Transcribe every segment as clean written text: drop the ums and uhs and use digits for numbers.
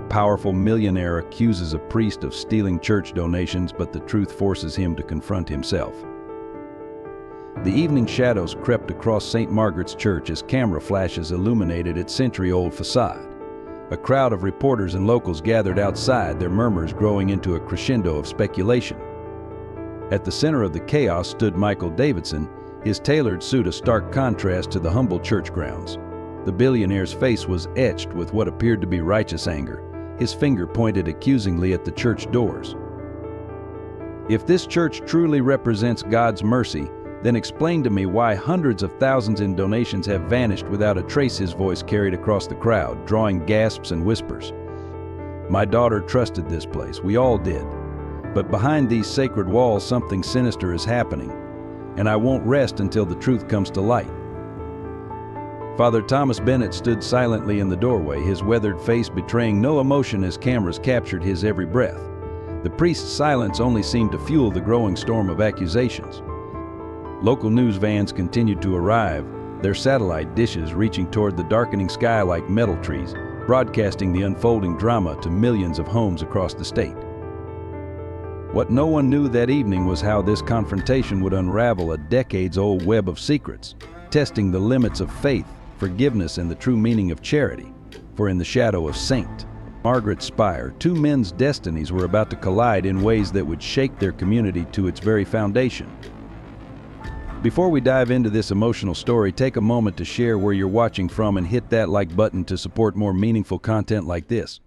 powerful millionaire accuses a priest of stealing church donations, but the truth forces him to confront himself. The evening shadows crept across St. Margaret's Church as camera flashes illuminated its century-old facade. A crowd of reporters and locals gathered outside, their murmurs growing into a crescendo of speculation. At the center of the chaos stood Michael Davidson, his tailored suit a stark contrast to the humble church grounds. The billionaire's face was etched with what appeared to be righteous anger, his finger pointed accusingly at the church doors. "If this church truly represents God's mercy, then explain to me why hundreds of thousands in donations have vanished without a trace," his voice carried across the crowd, drawing gasps and whispers. "My daughter trusted this place, we all did. But behind these sacred walls something sinister is happening, and I won't rest until the truth comes to light." Father Thomas Bennett stood silently in the doorway, his weathered face betraying no emotion as cameras captured his every breath. The priest's silence only seemed to fuel the growing storm of accusations. Local news vans continued to arrive, their satellite dishes reaching toward the darkening sky like metal trees, broadcasting the unfolding drama to millions of homes across the state. What no one knew that evening was how this confrontation would unravel a decades-old web of secrets, testing the limits of faith, forgiveness, and the true meaning of charity. For in the shadow of St. Margaret's spire, two men's destinies were about to collide in ways that would shake their community to its very foundation. Before we dive into this emotional story, take a moment to share where you're watching from and hit that like button to support more meaningful content like this.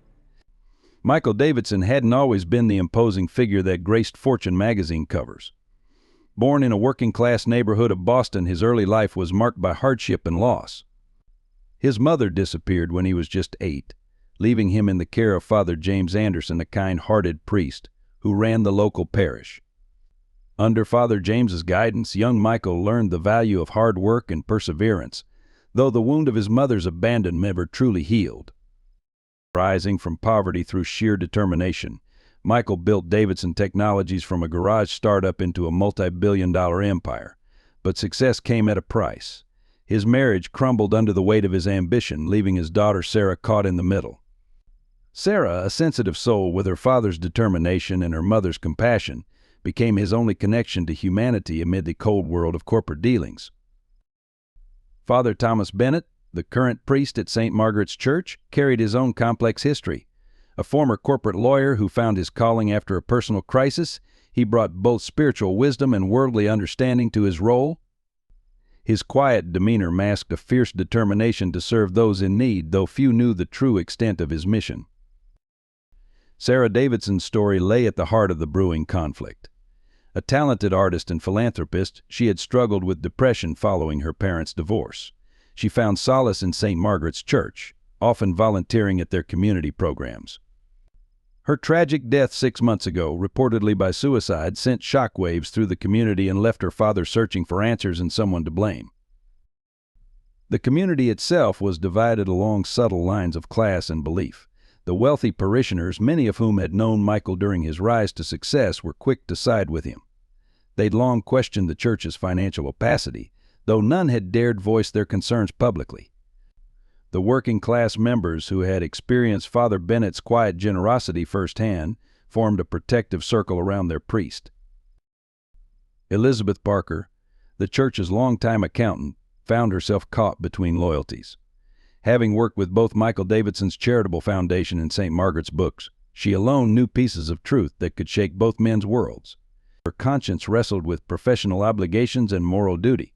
Michael Davidson hadn't always been the imposing figure that graced Fortune magazine covers. Born in a working-class neighborhood of Boston, his early life was marked by hardship and loss. His mother disappeared when he was just 8, leaving him in the care of Father James Anderson, a kind-hearted priest who ran the local parish. Under Father James's guidance, young Michael learned the value of hard work and perseverance, though the wound of his mother's abandonment never truly healed. Rising from poverty through sheer determination, Michael built Davidson Technologies from a garage startup into a multi-billion-dollar empire. But success came at a price. His marriage crumbled under the weight of his ambition, leaving his daughter Sarah caught in the middle. Sarah, a sensitive soul with her father's determination and her mother's compassion, became his only connection to humanity amid the cold world of corporate dealings. Father Thomas Bennett, the current priest at St. Margaret's Church, carried his own complex history. A former corporate lawyer who found his calling after a personal crisis, he brought both spiritual wisdom and worldly understanding to his role. His quiet demeanor masked a fierce determination to serve those in need, though few knew the true extent of his mission. Sarah Davidson's story lay at the heart of the brewing conflict. A talented artist and philanthropist, she had struggled with depression following her parents' divorce. She found solace in St. Margaret's Church, often volunteering at their community programs. Her tragic death 6 months ago, reportedly by suicide, sent shockwaves through the community and left her father searching for answers and someone to blame. The community itself was divided along subtle lines of class and belief. The wealthy parishioners, many of whom had known Michael during his rise to success, were quick to side with him. They'd long questioned the church's financial opacity, though none had dared voice their concerns publicly. The working-class members who had experienced Father Bennett's quiet generosity firsthand formed a protective circle around their priest. Elizabeth Parker, the church's longtime accountant, found herself caught between loyalties. Having worked with both Michael Davidson's charitable foundation and St. Margaret's books, she alone knew pieces of truth that could shake both men's worlds. Her conscience wrestled with professional obligations and moral duty.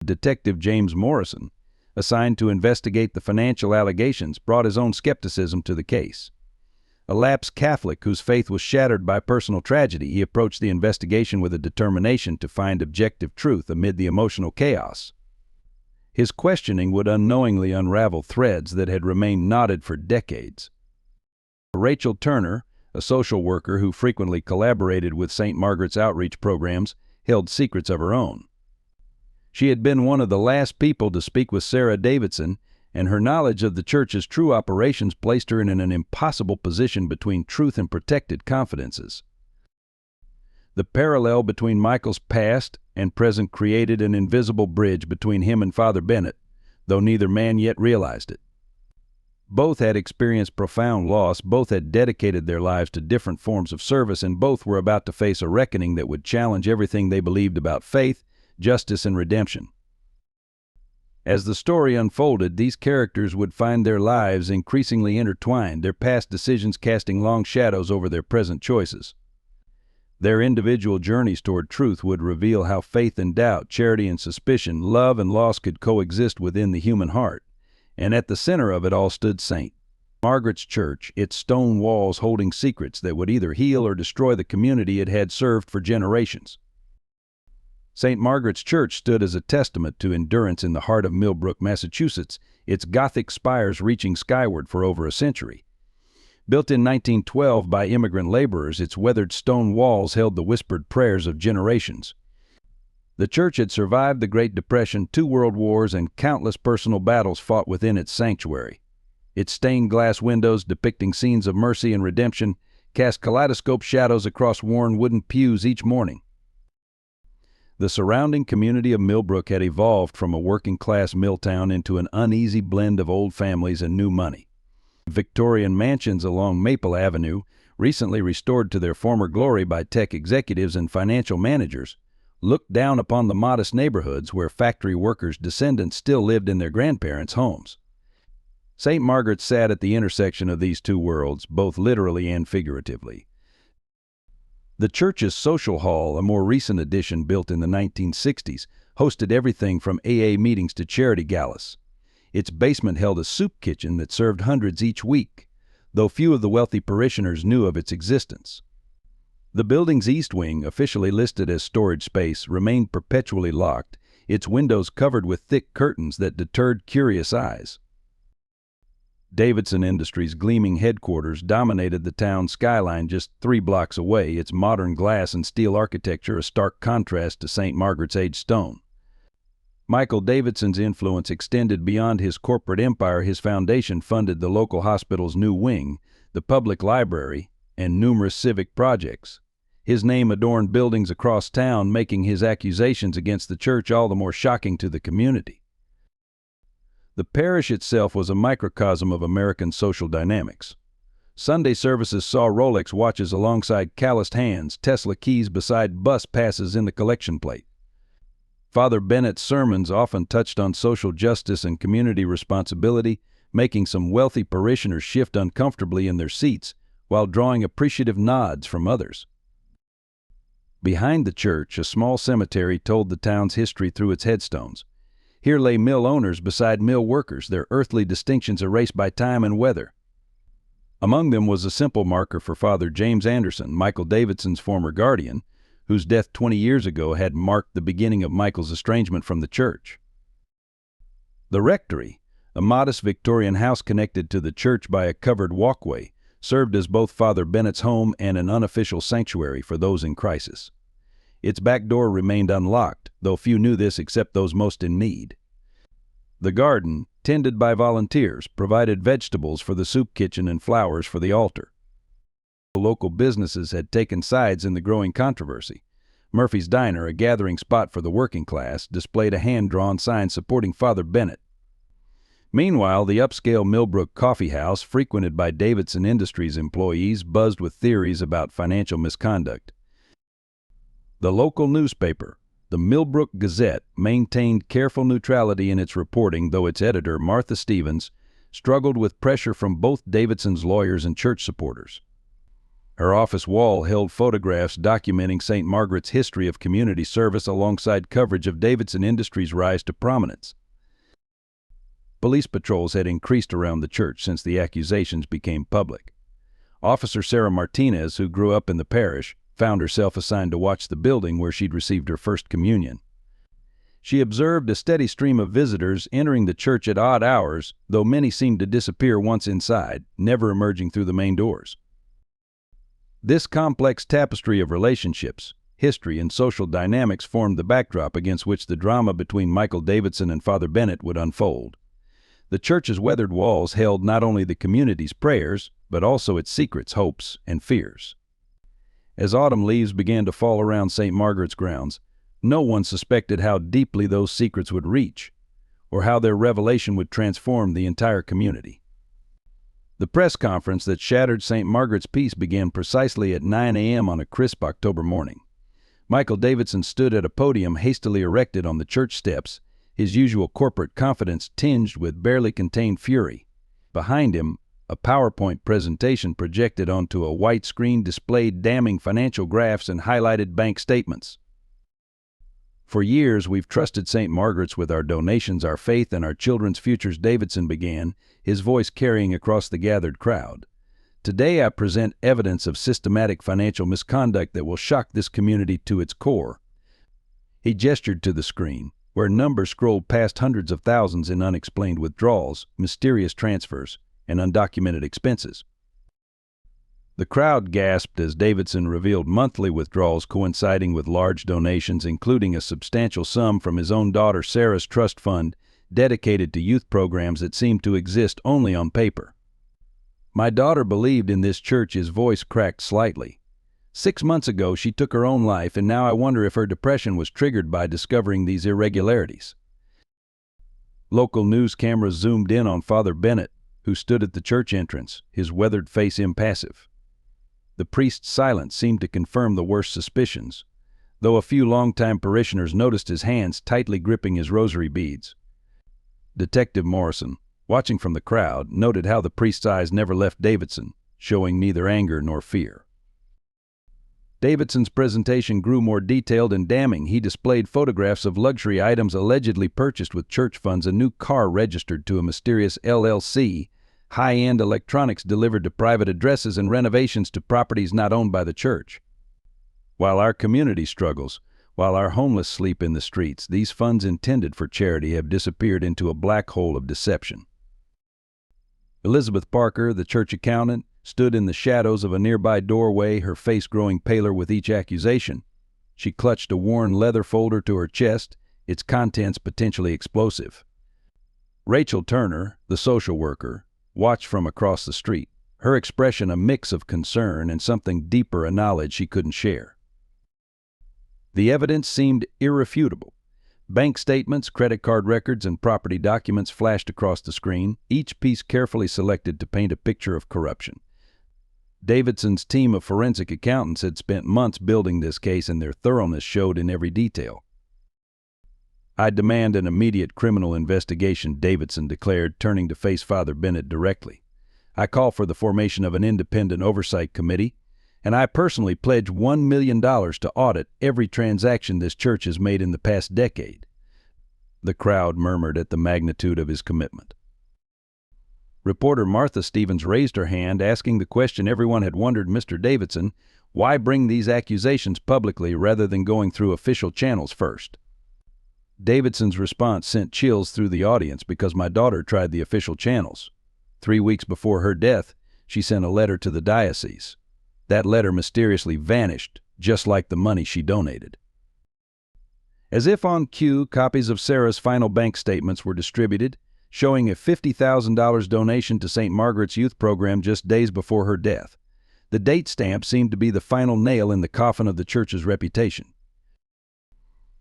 Detective James Morrison, assigned to investigate the financial allegations, brought his own skepticism to the case. A lapsed Catholic whose faith was shattered by personal tragedy, he approached the investigation with a determination to find objective truth amid the emotional chaos. His questioning would unknowingly unravel threads that had remained knotted for decades. Rachel Turner, a social worker who frequently collaborated with St. Margaret's outreach programs, held secrets of her own. She had been one of the last people to speak with Sarah Davidson, and her knowledge of the church's true operations placed her in an impossible position between truth and protected confidences. The parallel between Michael's past and present created an invisible bridge between him and Father Bennett, though neither man yet realized it. Both had experienced profound loss, both had dedicated their lives to different forms of service, and both were about to face a reckoning that would challenge everything they believed about faith, justice, and redemption. As the story unfolded, these characters would find their lives increasingly intertwined, their past decisions casting long shadows over their present choices. Their individual journeys toward truth would reveal how faith and doubt, charity and suspicion, love and loss could coexist within the human heart. And at the center of it all stood St. Margaret's Church, its stone walls holding secrets that would either heal or destroy the community it had served for generations. St. Margaret's Church stood as a testament to endurance in the heart of Millbrook, Massachusetts, its Gothic spires reaching skyward for over a century. Built in 1912 by immigrant laborers, its weathered stone walls held the whispered prayers of generations. The church had survived the Great Depression, 2 world wars, and countless personal battles fought within its sanctuary. Its stained glass windows, depicting scenes of mercy and redemption, cast kaleidoscope shadows across worn wooden pews each morning. The surrounding community of Millbrook had evolved from a working-class mill town into an uneasy blend of old families and new money. Victorian mansions along Maple Avenue, recently restored to their former glory by tech executives and financial managers, looked down upon the modest neighborhoods where factory workers' descendants still lived in their grandparents' homes. St. Margaret sat at the intersection of these two worlds, both literally and figuratively. The church's social hall, a more recent addition built in the 1960s, hosted everything from AA meetings to charity galas. Its basement held a soup kitchen that served hundreds each week, though few of the wealthy parishioners knew of its existence. The building's east wing, officially listed as storage space, remained perpetually locked, its windows covered with thick curtains that deterred curious eyes. Davidson Industries' gleaming headquarters dominated the town's skyline just 3 blocks away, its modern glass and steel architecture a stark contrast to St. Margaret's aged stone. Michael Davidson's influence extended beyond his corporate empire. His foundation funded the local hospital's new wing, the public library, and numerous civic projects. His name adorned buildings across town, making his accusations against the church all the more shocking to the community. The parish itself was a microcosm of American social dynamics. Sunday services saw Rolex watches alongside calloused hands, Tesla keys beside bus passes in the collection plate. Father Bennett's sermons often touched on social justice and community responsibility, making some wealthy parishioners shift uncomfortably in their seats while drawing appreciative nods from others. Behind the church, a small cemetery told the town's history through its headstones. Here lay mill owners beside mill workers, their earthly distinctions erased by time and weather. Among them was a simple marker for Father James Anderson, Michael Davidson's former guardian, whose death 20 years ago had marked the beginning of Michael's estrangement from the church. The rectory, a modest Victorian house connected to the church by a covered walkway, served as both Father Bennett's home and an unofficial sanctuary for those in crisis. Its back door remained unlocked, though few knew this except those most in need. The garden, tended by volunteers, provided vegetables for the soup kitchen and flowers for the altar. Local businesses had taken sides in the growing controversy. Murphy's Diner, a gathering spot for the working class, displayed a hand-drawn sign supporting Father Bennett. Meanwhile, the upscale Millbrook Coffee House, frequented by Davidson Industries employees, buzzed with theories about financial misconduct. The local newspaper, the Millbrook Gazette, maintained careful neutrality in its reporting, though its editor, Martha Stevens, struggled with pressure from both Davidson's lawyers and church supporters. Her office wall held photographs documenting St. Margaret's history of community service alongside coverage of Davidson Industries' rise to prominence. Police patrols had increased around the church since the accusations became public. Officer Sarah Martinez, who grew up in the parish, found herself assigned to watch the building where she'd received her first communion. She observed a steady stream of visitors entering the church at odd hours, though many seemed to disappear once inside, never emerging through the main doors. This complex tapestry of relationships, history, and social dynamics formed the backdrop against which the drama between Michael Davidson and Father Bennett would unfold. The church's weathered walls held not only the community's prayers, but also its secrets, hopes, and fears. As autumn leaves began to fall around St. Margaret's grounds, no one suspected how deeply those secrets would reach, or how their revelation would transform the entire community. The press conference that shattered St. Margaret's peace began precisely at 9 a.m. on a crisp October morning. Michael Davidson stood at a podium hastily erected on the church steps, his usual corporate confidence tinged with barely contained fury. Behind him, a PowerPoint presentation projected onto a white screen displayed damning financial graphs and highlighted bank statements. "For years, we've trusted St. Margaret's with our donations, our faith, and our children's futures," Davidson began, his voice carrying across the gathered crowd. "Today I present evidence of systematic financial misconduct that will shock this community to its core." He gestured to the screen, where numbers scrolled past hundreds of thousands in unexplained withdrawals, mysterious transfers, and undocumented expenses. The crowd gasped as Davidson revealed monthly withdrawals coinciding with large donations, including a substantial sum from his own daughter Sarah's trust fund, dedicated to youth programs that seemed to exist only on paper. "My daughter believed in this church," his voice cracked slightly. "6 months ago she took her own life, and now I wonder if her depression was triggered by discovering these irregularities." Local news cameras zoomed in on Father Bennett, who stood at the church entrance, his weathered face impassive. The priest's silence seemed to confirm the worst suspicions, though a few longtime parishioners noticed his hands tightly gripping his rosary beads. Detective Morrison, watching from the crowd, noted how the priest's eyes never left Davidson, showing neither anger nor fear. Davidson's presentation grew more detailed and damning. He displayed photographs of luxury items allegedly purchased with church funds, a new car registered to a mysterious LLC, high-end electronics delivered to private addresses, and renovations to properties not owned by the church. While our community struggles, while our homeless sleep in the streets, these funds intended for charity have disappeared into a black hole of deception. Elizabeth Parker, the church accountant, stood in the shadows of a nearby doorway, her face growing paler with each accusation. She clutched a worn leather folder to her chest, its contents potentially explosive. Rachel Turner, the social worker, watched from across the street, her expression a mix of concern and something deeper, a knowledge she couldn't share. The evidence seemed irrefutable. Bank statements, credit card records, and property documents flashed across the screen, each piece carefully selected to paint a picture of corruption. Davidson's team of forensic accountants had spent months building this case, and their thoroughness showed in every detail. "I demand an immediate criminal investigation," Davidson declared, turning to face Father Bennett directly. "I call for the formation of an independent oversight committee, and I personally pledge $1 million to audit every transaction this church has made in the past decade." The crowd murmured at the magnitude of his commitment. Reporter Martha Stevens raised her hand, asking the question everyone had wondered: "Mr. Davidson, why bring these accusations publicly rather than going through official channels first?" Davidson's response sent chills through the audience. "Because my daughter tried the official channels. 3 weeks before her death, she sent a letter to the diocese. That letter mysteriously vanished, just like the money she donated." As if on cue, copies of Sarah's final bank statements were distributed, showing a $50,000 donation to St. Margaret's youth program just days before her death. The date stamp seemed to be the final nail in the coffin of the church's reputation.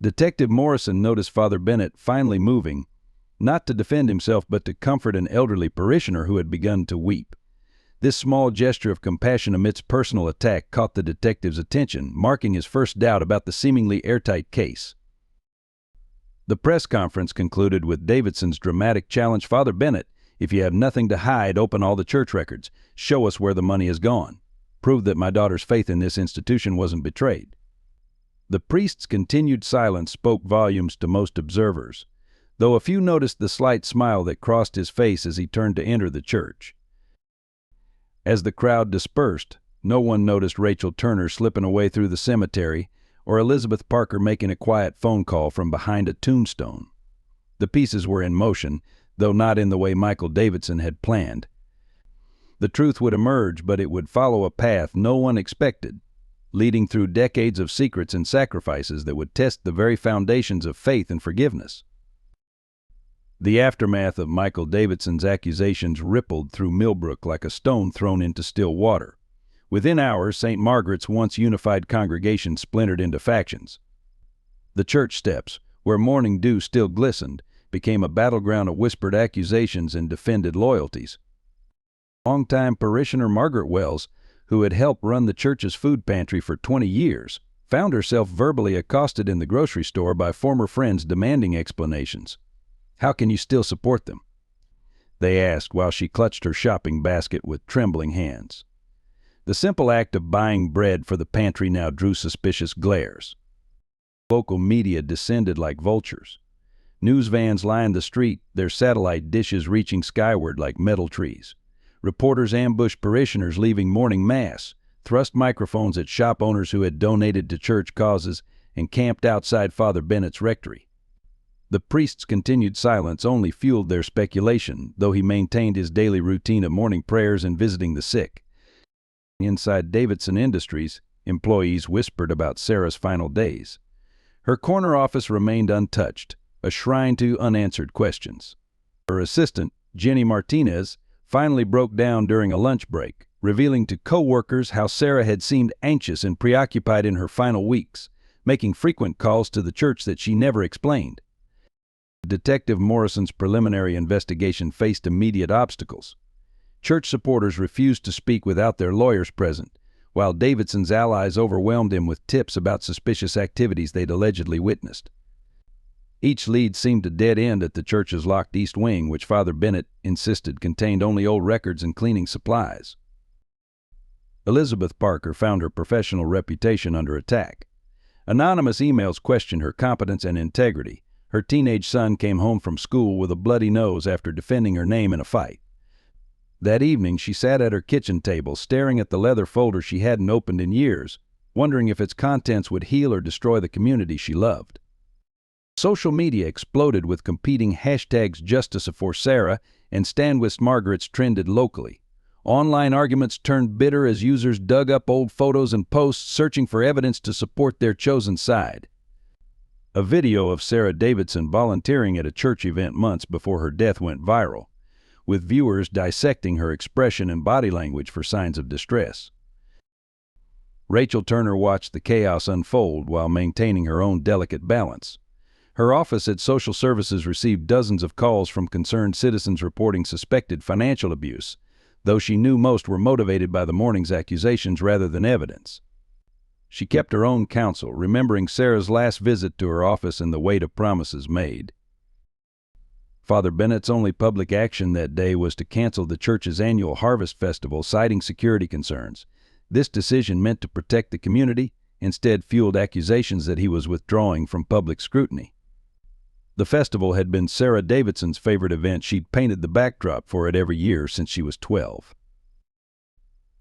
Detective Morrison noticed Father Bennett finally moving, not to defend himself but to comfort an elderly parishioner who had begun to weep. This small gesture of compassion amidst personal attack caught the detective's attention, marking his first doubt about the seemingly airtight case. The press conference concluded with Davidson's dramatic challenge: "Father Bennett, if you have nothing to hide, open all the church records. Show us where the money has gone. Prove that my daughter's faith in this institution wasn't betrayed." The priest's continued silence spoke volumes to most observers, though a few noticed the slight smile that crossed his face as he turned to enter the church. As the crowd dispersed, no one noticed Rachel Turner slipping away through the cemetery or Elizabeth Parker making a quiet phone call from behind a tombstone. The pieces were in motion, though not in the way Michael Davidson had planned. The truth would emerge, but it would follow a path no one expected, leading through decades of secrets and sacrifices that would test the very foundations of faith and forgiveness. The aftermath of Michael Davidson's accusations rippled through Millbrook like a stone thrown into still water. Within hours, St. Margaret's once unified congregation splintered into factions. The church steps, where morning dew still glistened, became a battleground of whispered accusations and defended loyalties. Longtime parishioner Margaret Wells, who had helped run the church's food pantry for 20 years, found herself verbally accosted in the grocery store by former friends demanding explanations. "How can you still support them?" they asked while she clutched her shopping basket with trembling hands. The simple act of buying bread for the pantry now drew suspicious glares. Local media descended like vultures. News vans lined the street, their satellite dishes reaching skyward like metal trees. Reporters ambushed parishioners leaving morning mass, thrust microphones at shop owners who had donated to church causes, and camped outside Father Bennett's rectory. The priest's continued silence only fueled their speculation, though he maintained his daily routine of morning prayers and visiting the sick. Inside Davidson Industries, employees whispered about Sarah's final days. Her corner office remained untouched, a shrine to unanswered questions. Her assistant, Jenny Martinez, finally broke down during a lunch break, revealing to co-workers how Sarah had seemed anxious and preoccupied in her final weeks, making frequent calls to the church that she never explained. Detective Morrison's preliminary investigation faced immediate obstacles. Church supporters refused to speak without their lawyers present, while Davidson's allies overwhelmed him with tips about suspicious activities they'd allegedly witnessed. Each lead seemed a dead end at the church's locked east wing, which Father Bennett insisted contained only old records and cleaning supplies. Elizabeth Parker found her professional reputation under attack. Anonymous emails questioned her competence and integrity. Her teenage son came home from school with a bloody nose after defending her name in a fight. That evening, she sat at her kitchen table, staring at the leather folder she hadn't opened in years, wondering if its contents would heal or destroy the community she loved. Social media exploded with competing hashtags "Justice for Sarah" and "Stand with Margaret's" trended locally. Online arguments turned bitter as users dug up old photos and posts, searching for evidence to support their chosen side. A video of Sarah Davidson volunteering at a church event months before her death went viral, with viewers dissecting her expression and body language for signs of distress. Rachel Turner watched the chaos unfold while maintaining her own delicate balance. Her office at Social Services received dozens of calls from concerned citizens reporting suspected financial abuse, though she knew most were motivated by the morning's accusations rather than evidence. She kept her own counsel, remembering Sarah's last visit to her office and the weight of promises made. Father Bennett's only public action that day was to cancel the church's annual Harvest Festival, citing security concerns. This decision, meant to protect the community, instead fueled accusations that he was withdrawing from public scrutiny. The festival had been Sarah Davidson's favorite event. She'd painted the backdrop for it every year since she was 12.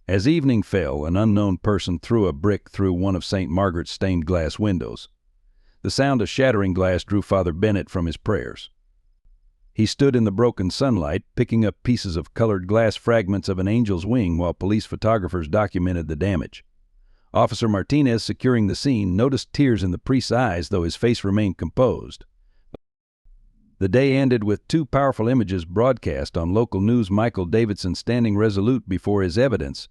As evening fell, an unknown person threw a brick through one of St. Margaret's stained glass windows. The sound of shattering glass drew Father Bennett from his prayers. He stood in the broken sunlight, picking up pieces of colored glass fragments of an angel's wing while police photographers documented the damage. Officer Martinez, securing the scene, noticed tears in the priest's eyes, though his face remained composed. The day ended with two powerful images broadcast on local news: Michael Davidson standing resolute before his evidence,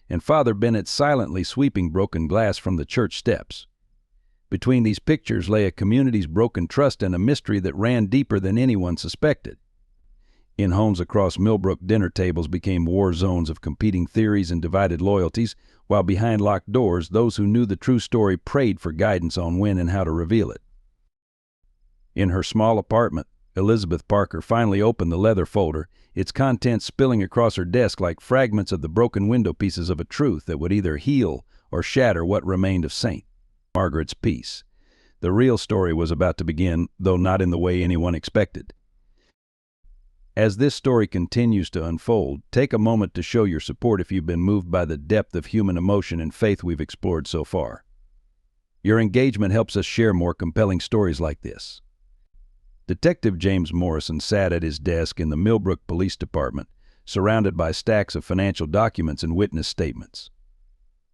and Father Bennett silently sweeping broken glass from the church steps. Between these pictures lay a community's broken trust and a mystery that ran deeper than anyone suspected. In homes across Millbrook, dinner tables became war zones of competing theories and divided loyalties, while behind locked doors, those who knew the true story prayed for guidance on when and how to reveal it. In her small apartment, Elizabeth Parker finally opened the leather folder, its contents spilling across her desk like fragments of the broken window pieces of a truth that would either heal or shatter what remained of St. Margaret's peace. The real story was about to begin, though not in the way anyone expected. As this story continues to unfold, take a moment to show your support if you've been moved by the depth of human emotion and faith we've explored so far. Your engagement helps us share more compelling stories like this. Detective James Morrison sat at his desk in the Millbrook Police Department, surrounded by stacks of financial documents and witness statements.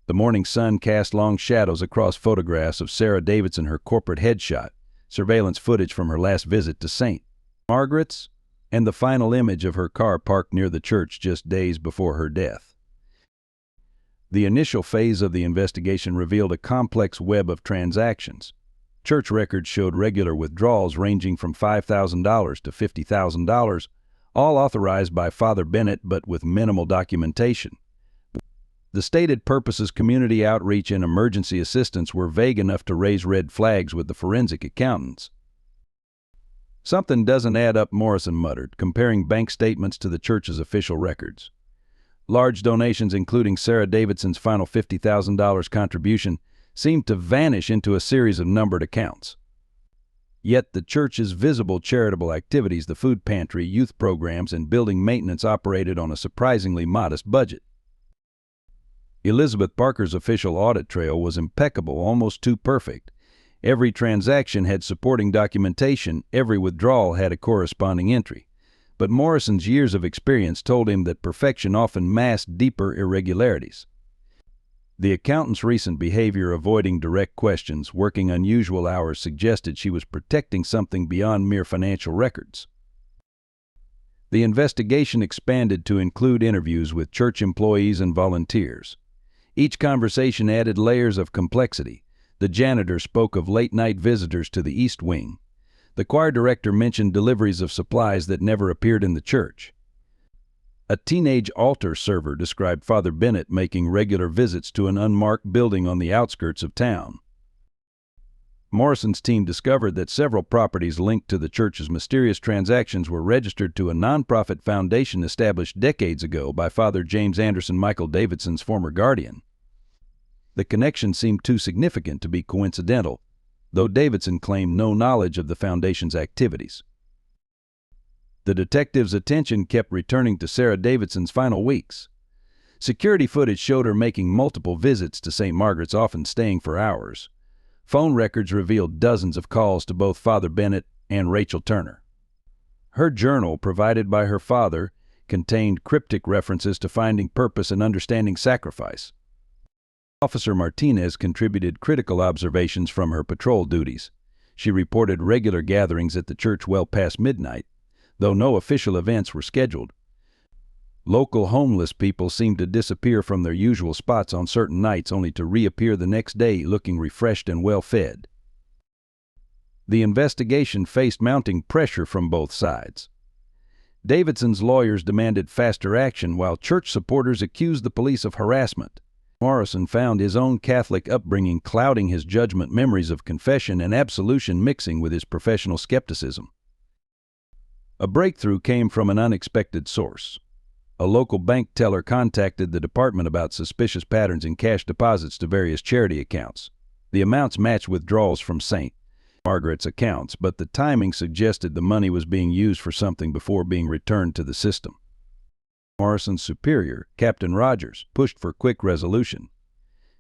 The morning sun cast long shadows across photographs of Sarah Davidson, her corporate headshot, surveillance footage from her last visit to St. Margaret's, and the final image of her car parked near the church just days before her death. The initial phase of the investigation revealed a complex web of transactions. Church records showed regular withdrawals ranging from $5,000 to $50,000, all authorized by Father Bennett but with minimal documentation. The stated purposes, community outreach and emergency assistance, were vague enough to raise red flags with the forensic accountants. "Something doesn't add up," Morrison muttered, comparing bank statements to the church's official records. Large donations, including Sarah Davidson's final $50,000 contribution, seemed to vanish into a series of numbered accounts. Yet the church's visible charitable activities, the food pantry, youth programs, and building maintenance, operated on a surprisingly modest budget. Elizabeth Parker's official audit trail was impeccable, almost too perfect. Every transaction had supporting documentation, every withdrawal had a corresponding entry. But Morrison's years of experience told him that perfection often masked deeper irregularities. The accountant's recent behavior, avoiding direct questions, working unusual hours, suggested she was protecting something beyond mere financial records. The investigation expanded to include interviews with church employees and volunteers. Each conversation added layers of complexity. The janitor spoke of late-night visitors to the East Wing. The choir director mentioned deliveries of supplies that never appeared in the church. A teenage altar server described Father Bennett making regular visits to an unmarked building on the outskirts of town. Morrison's team discovered that several properties linked to the church's mysterious transactions were registered to a nonprofit foundation established decades ago by Father James Anderson, Michael Davidson's former guardian. The connection seemed too significant to be coincidental, though Davidson claimed no knowledge of the foundation's activities. The detective's attention kept returning to Sarah Davidson's final weeks. Security footage showed her making multiple visits to St. Margaret's, often staying for hours. Phone records revealed dozens of calls to both Father Bennett and Rachel Turner. Her journal, provided by her father, contained cryptic references to finding purpose and understanding sacrifice. Officer Martinez contributed critical observations from her patrol duties. She reported regular gatherings at the church well past midnight, though no official events were scheduled. Local homeless people seemed to disappear from their usual spots on certain nights, only to reappear the next day looking refreshed and well-fed. The investigation faced mounting pressure from both sides. Davidson's lawyers demanded faster action, while church supporters accused the police of harassment. Morrison found his own Catholic upbringing clouding his judgment, memories of confession and absolution mixing with his professional skepticism. A breakthrough came from an unexpected source. A local bank teller contacted the department about suspicious patterns in cash deposits to various charity accounts. The amounts matched withdrawals from St. Margaret's accounts, but the timing suggested the money was being used for something before being returned to the system. Morrison's superior, Captain Rogers, pushed for quick resolution.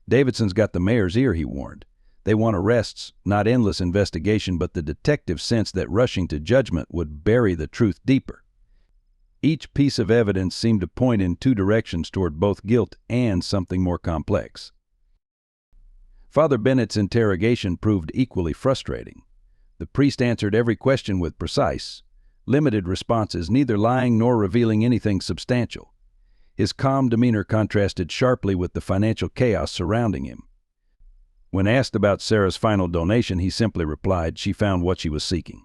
"Davidson's got the mayor's ear," he warned. "They want arrests, not endless investigation," but the detective sensed that rushing to judgment would bury the truth deeper. Each piece of evidence seemed to point in two directions, toward both guilt and something more complex. Father Bennett's interrogation proved equally frustrating. The priest answered every question with precise, limited responses, neither lying nor revealing anything substantial. His calm demeanor contrasted sharply with the financial chaos surrounding him. When asked about Sarah's final donation, he simply replied, "She found what she was seeking."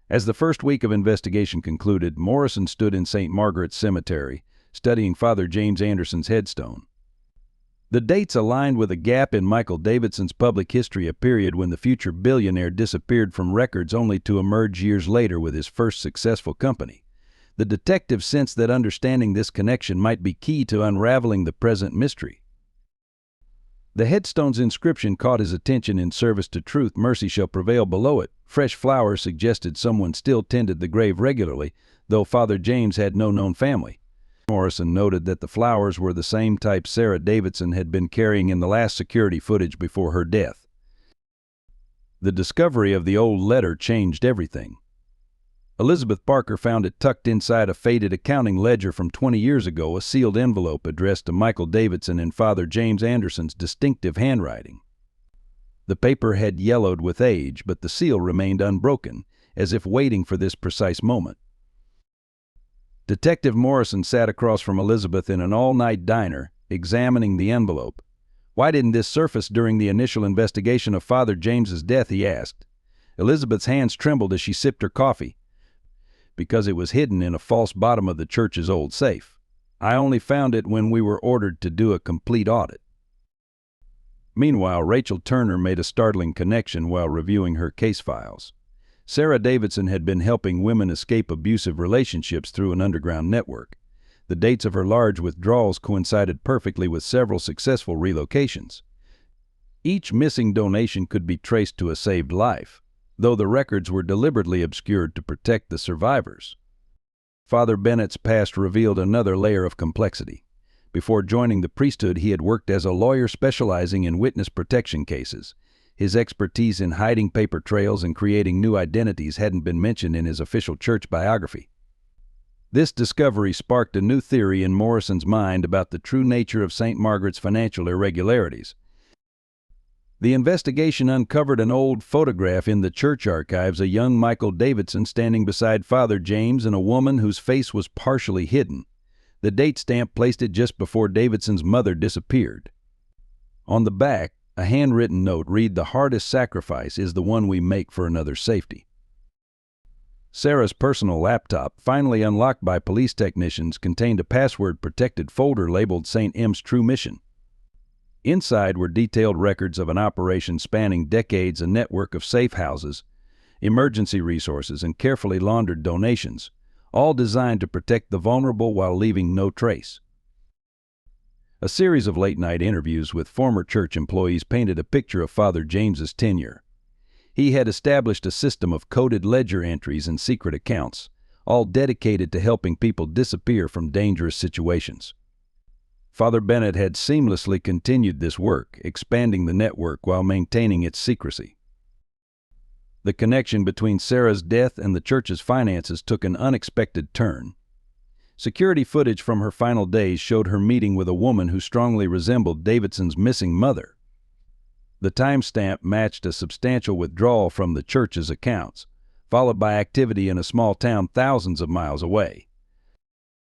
As the first week of investigation concluded, Morrison stood in St. Margaret's Cemetery, studying Father James Anderson's headstone. The dates aligned with a gap in Michael Davidson's public history, a period when the future billionaire disappeared from records only to emerge years later with his first successful company. The detective sensed that understanding this connection might be key to unraveling the present mystery. The headstone's inscription caught his attention: "In service to truth, mercy shall prevail." Below it, fresh flowers suggested someone still tended the grave regularly, though Father James had no known family. Morrison noted that the flowers were the same type Sarah Davidson had been carrying in the last security footage before her death. The discovery of the old letter changed everything. Elizabeth Parker found it tucked inside a faded accounting ledger from 20 years ago, a sealed envelope addressed to Michael Davidson in Father James Anderson's distinctive handwriting. The paper had yellowed with age, but the seal remained unbroken, as if waiting for this precise moment. Detective Morrison sat across from Elizabeth in an all-night diner, examining the envelope. "Why didn't this surface during the initial investigation of Father James's death?" he asked. Elizabeth's hands trembled as she sipped her coffee. because it was hidden in a false bottom of the church's old safe. I only found it when we were ordered to do a complete audit. Meanwhile, Rachel Turner made a startling connection while reviewing her case files. Sarah Davidson had been helping women escape abusive relationships through an underground network. The dates of her large withdrawals coincided perfectly with several successful relocations. Each missing donation could be traced to a saved life, though the records were deliberately obscured to protect the survivors. Father Bennett's past revealed another layer of complexity. Before joining the priesthood, he had worked as a lawyer specializing in witness protection cases. His expertise in hiding paper trails and creating new identities hadn't been mentioned in his official church biography. This discovery sparked a new theory in Morrison's mind about the true nature of St. Margaret's financial irregularities. The investigation uncovered an old photograph in the church archives, a young Michael Davidson standing beside Father James and a woman whose face was partially hidden. The date stamp placed it just before Davidson's mother disappeared. On the back, a handwritten note read, "The hardest sacrifice is the one we make for another's safety." Sarah's personal laptop, finally unlocked by police technicians, contained a password-protected folder labeled St. M's True Mission. Inside were detailed records of an operation spanning decades, a network of safe houses, emergency resources, and carefully laundered donations, all designed to protect the vulnerable while leaving no trace. A series of late-night interviews with former church employees painted a picture of Father James's tenure. He had established a system of coded ledger entries and secret accounts, all dedicated to helping people disappear from dangerous situations. Father Bennett had seamlessly continued this work, expanding the network while maintaining its secrecy. The connection between Sarah's death and the church's finances took an unexpected turn. Security footage from her final days showed her meeting with a woman who strongly resembled Davidson's missing mother. The timestamp matched a substantial withdrawal from the church's accounts, followed by activity in a small town thousands of miles away.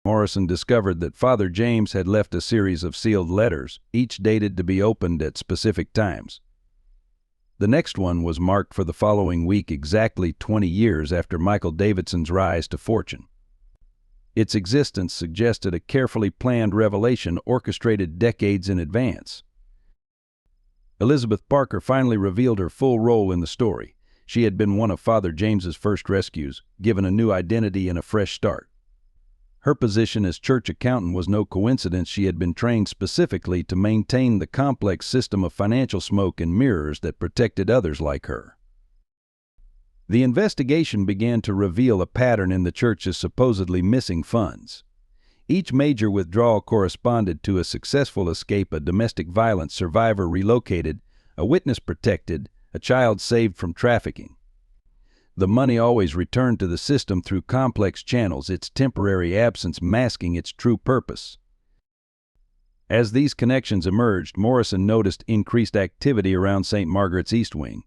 Morrison discovered that Father James had left a series of sealed letters, each dated to be opened at specific times. The next one was marked for the following week, exactly 20 years after Michael Davidson's rise to fortune. Its existence suggested a carefully planned revelation orchestrated decades in advance. Elizabeth Parker finally revealed her full role in the story. She had been one of Father James's first rescues, given a new identity and a fresh start. Her position as church accountant was no coincidence. She had been trained specifically to maintain the complex system of financial smoke and mirrors that protected others like her. The investigation began to reveal a pattern in the church's supposedly missing funds. Each major withdrawal corresponded to a successful escape, a domestic violence survivor relocated, a witness protected, a child saved from trafficking. The money always returned to the system through complex channels, its temporary absence masking its true purpose. As these connections emerged, Morrison noticed increased activity around St. Margaret's East Wing.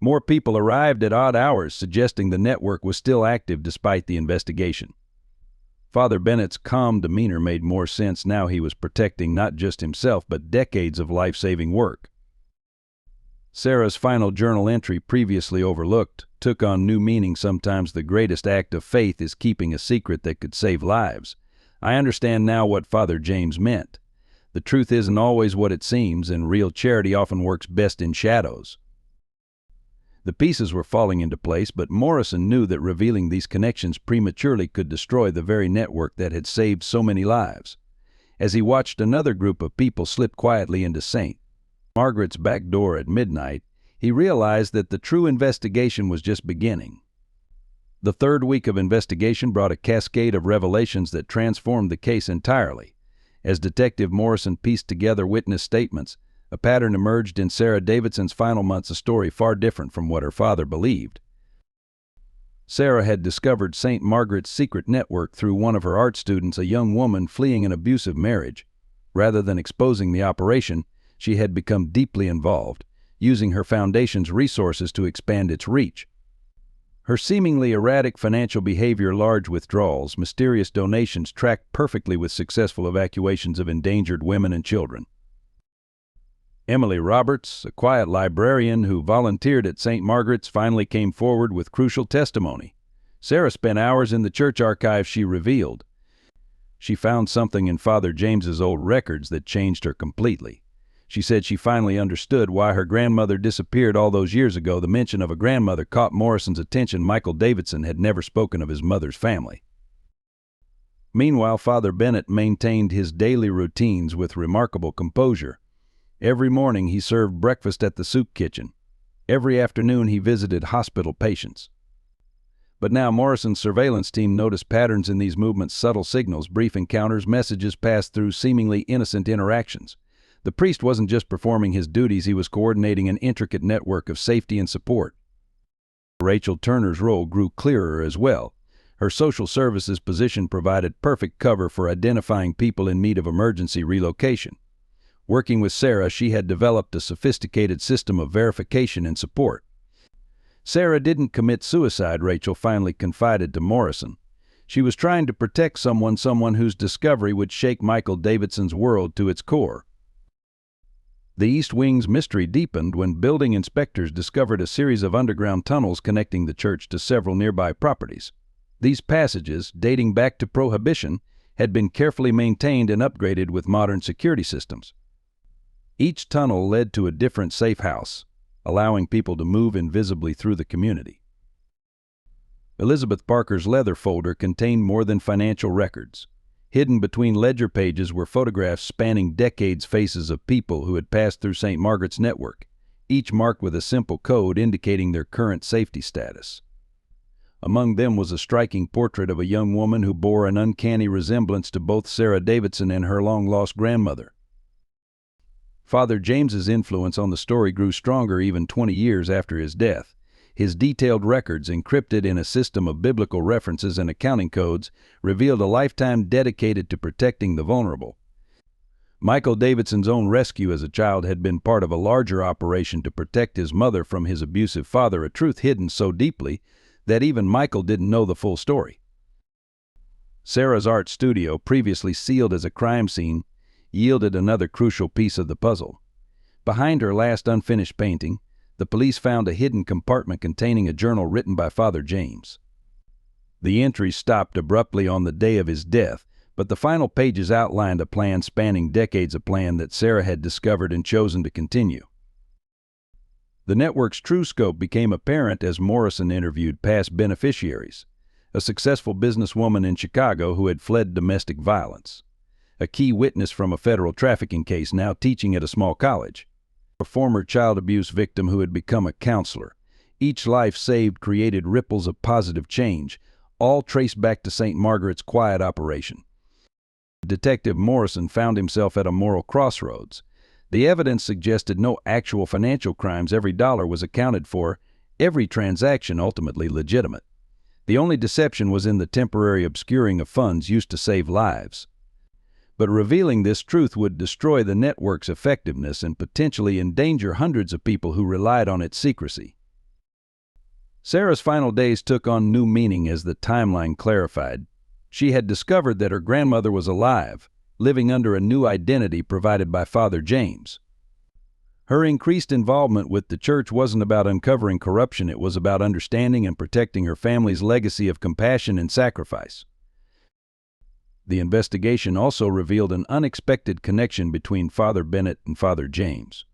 More people arrived at odd hours, suggesting the network was still active despite the investigation. Father Bennett's calm demeanor made more sense now. He was protecting not just himself, but decades of life-saving work. Sarah's final journal entry, previously overlooked, took on new meaning. Sometimes the greatest act of faith is keeping a secret that could save lives. I understand now what Father James meant. The truth isn't always what it seems, and real charity often works best in shadows. The pieces were falling into place, but Morrison knew that revealing these connections prematurely could destroy the very network that had saved so many lives. As he watched another group of people slip quietly into St. Margaret's back door at midnight, he realized that the true investigation was just beginning. The third week of investigation brought a cascade of revelations that transformed the case entirely. As Detective Morrison pieced together witness statements, a pattern emerged in Sarah Davidson's final months, a story far different from what her father believed. Sarah had discovered St. Margaret's secret network through one of her art students, a young woman fleeing an abusive marriage. Rather than exposing the operation, she had become deeply involved, using her foundation's resources to expand its reach. Her seemingly erratic financial behavior, large withdrawals, mysterious donations tracked perfectly with successful evacuations of endangered women and children. Emily Roberts, a quiet librarian who volunteered at St. Margaret's, finally came forward with crucial testimony. Sarah spent hours in the church archives, she revealed. She found something in Father James's old records that changed her completely. She said she finally understood why her grandmother disappeared all those years ago. The mention of a grandmother caught Morrison's attention. Michael Davidson had never spoken of his mother's family. Meanwhile, Father Bennett maintained his daily routines with remarkable composure. Every morning he served breakfast at the soup kitchen. Every afternoon he visited hospital patients. But now Morrison's surveillance team noticed patterns in these movements, subtle signals, brief encounters, messages passed through seemingly innocent interactions. The priest wasn't just performing his duties, he was coordinating an intricate network of safety and support. Rachel Turner's role grew clearer as well. Her social services position provided perfect cover for identifying people in need of emergency relocation. Working with Sarah, she had developed a sophisticated system of verification and support. Sarah didn't commit suicide, Rachel finally confided to Morrison. She was trying to protect someone whose discovery would shake Michael Davidson's world to its core. The East Wing's mystery deepened when building inspectors discovered a series of underground tunnels connecting the church to several nearby properties. These passages, dating back to Prohibition, had been carefully maintained and upgraded with modern security systems. Each tunnel led to a different safe house, allowing people to move invisibly through the community. Elizabeth Parker's leather folder contained more than financial records. Hidden between ledger pages were photographs spanning decades, faces of people who had passed through St. Margaret's network, each marked with a simple code indicating their current safety status. Among them was a striking portrait of a young woman who bore an uncanny resemblance to both Sarah Davidson and her long-lost grandmother. Father James's influence on the story grew stronger even 20 years after his death. His detailed records, encrypted in a system of biblical references and accounting codes, revealed a lifetime dedicated to protecting the vulnerable. Michael Davidson's own rescue as a child had been part of a larger operation to protect his mother from his abusive father, a truth hidden so deeply that even Michael didn't know the full story. Sarah's art studio, previously sealed as a crime scene, yielded another crucial piece of the puzzle. Behind her last unfinished painting, the police found a hidden compartment containing a journal written by Father James. The entries stopped abruptly on the day of his death, but the final pages outlined a plan spanning decades, a plan that Sarah had discovered and chosen to continue. The network's true scope became apparent as Morrison interviewed past beneficiaries, a successful businesswoman in Chicago who had fled domestic violence, a key witness from a federal trafficking case now teaching at a small college, a former child abuse victim who had become a counselor. Each life saved created ripples of positive change, all traced back to St. Margaret's quiet operation. Detective Morrison found himself at a moral crossroads. The evidence suggested no actual financial crimes, every dollar was accounted for, every transaction ultimately legitimate. The only deception was in the temporary obscuring of funds used to save lives. But revealing this truth would destroy the network's effectiveness and potentially endanger hundreds of people who relied on its secrecy. Sarah's final days took on new meaning as the timeline clarified. She had discovered that her grandmother was alive, living under a new identity provided by Father James. Her increased involvement with the church wasn't about uncovering corruption, it was about understanding and protecting her family's legacy of compassion and sacrifice. The investigation also revealed an unexpected connection between Father Bennett and Father James.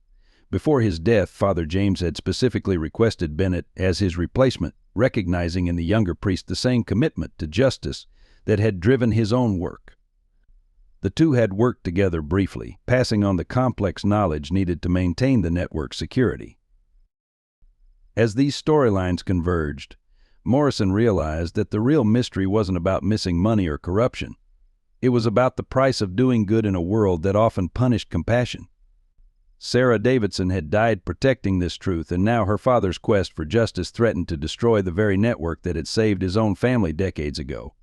Before his death, Father James had specifically requested Bennett as his replacement, recognizing in the younger priest the same commitment to justice that had driven his own work. The two had worked together briefly, passing on the complex knowledge needed to maintain the network's security. As these storylines converged, Morrison realized that the real mystery wasn't about missing money or corruption. It was about the price of doing good in a world that often punished compassion. Sarah Davidson had died protecting this truth, and now her father's quest for justice threatened to destroy the very network that had saved his own family decades ago.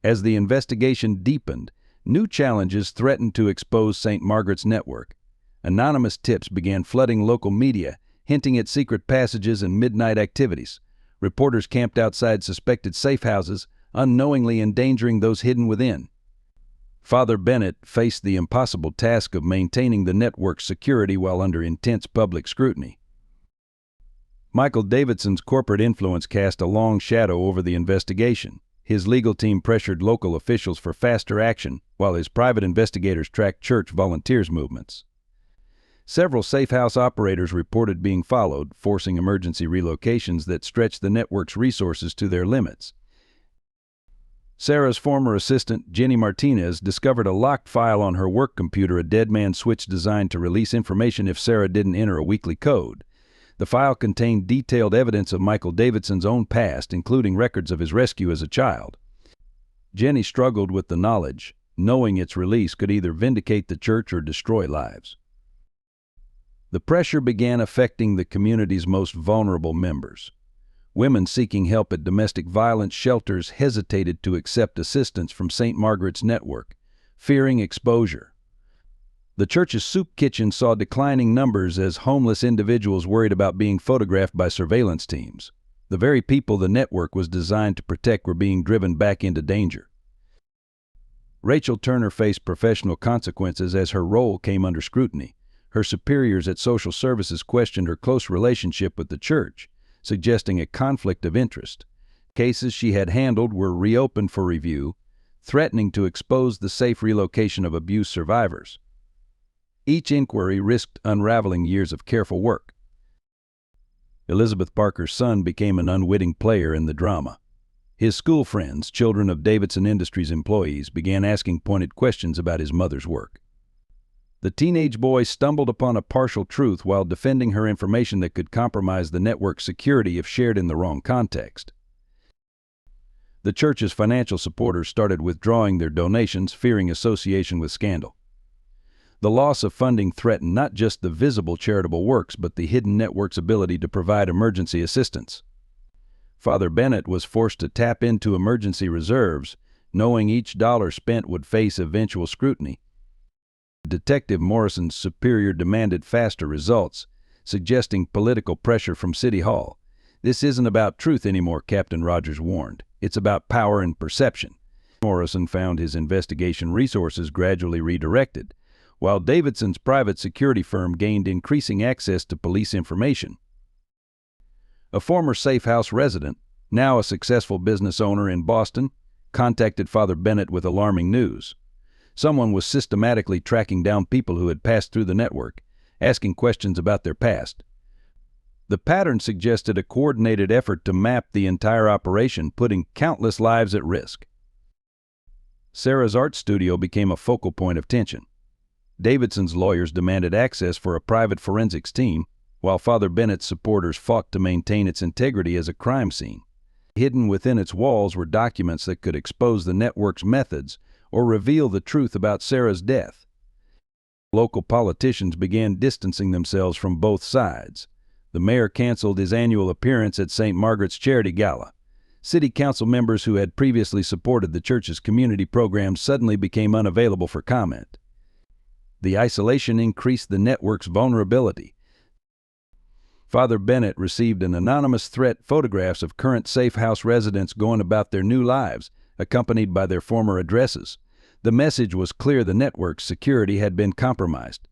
As the investigation deepened, new challenges threatened to expose St. Margaret's network. Anonymous tips began flooding local media, hinting at secret passages and midnight activities. Reporters camped outside suspected safe houses, unknowingly endangering those hidden within. Father Bennett faced the impossible task of maintaining the network's security while under intense public scrutiny. Michael Davidson's corporate influence cast a long shadow over the investigation. His legal team pressured local officials for faster action, while his private investigators tracked church volunteers' movements. Several safe house operators reported being followed, forcing emergency relocations that stretched the network's resources to their limits. Sarah's former assistant, Jenny Martinez, discovered a locked file on her work computer, a dead man switch designed to release information if Sarah didn't enter a weekly code. The file contained detailed evidence of Michael Davidson's own past, including records of his rescue as a child. Jenny struggled with the knowledge, knowing its release could either vindicate the church or destroy lives. The pressure began affecting the community's most vulnerable members. Women seeking help at domestic violence shelters hesitated to accept assistance from St. Margaret's network, fearing exposure. The church's soup kitchen saw declining numbers as homeless individuals worried about being photographed by surveillance teams. The very people the network was designed to protect were being driven back into danger. Rachel Turner faced professional consequences as her role came under scrutiny. Her superiors at social services questioned her close relationship with the church, suggesting a conflict of interest. Cases she had handled were reopened for review, threatening to expose the safe relocation of abuse survivors. Each inquiry risked unraveling years of careful work. Elizabeth Parker's son became an unwitting player in the drama. His school friends, children of Davidson Industries employees, began asking pointed questions about his mother's work. The teenage boy stumbled upon a partial truth while defending her information that could compromise the network's security if shared in the wrong context. The church's financial supporters started withdrawing their donations, fearing association with scandal. The loss of funding threatened not just the visible charitable works, but the hidden network's ability to provide emergency assistance. Father Bennett was forced to tap into emergency reserves, knowing each dollar spent would face eventual scrutiny. Detective Morrison's superior demanded faster results, suggesting political pressure from City Hall. "This isn't about truth anymore," Captain Rogers warned. "It's about power and perception." Morrison found his investigation resources gradually redirected, while Davidson's private security firm gained increasing access to police information. A former safe house resident, now a successful business owner in Boston, contacted Father Bennett with alarming news. Someone was systematically tracking down people who had passed through the network, asking questions about their past. The pattern suggested a coordinated effort to map the entire operation, putting countless lives at risk. Sarah's art studio became a focal point of tension. Davidson's lawyers demanded access for a private forensics team, while Father Bennett's supporters fought to maintain its integrity as a crime scene. Hidden within its walls were documents that could expose the network's methods or reveal the truth about Sarah's death. Local politicians began distancing themselves from both sides. The mayor canceled his annual appearance at St. Margaret's Charity Gala. City council members who had previously supported the church's community programs suddenly became unavailable for comment. The isolation increased the network's vulnerability. Father Bennett received an anonymous threat, photographs of current safe house residents going about their new lives, accompanied by their former addresses. The message was clear: the network's security had been compromised.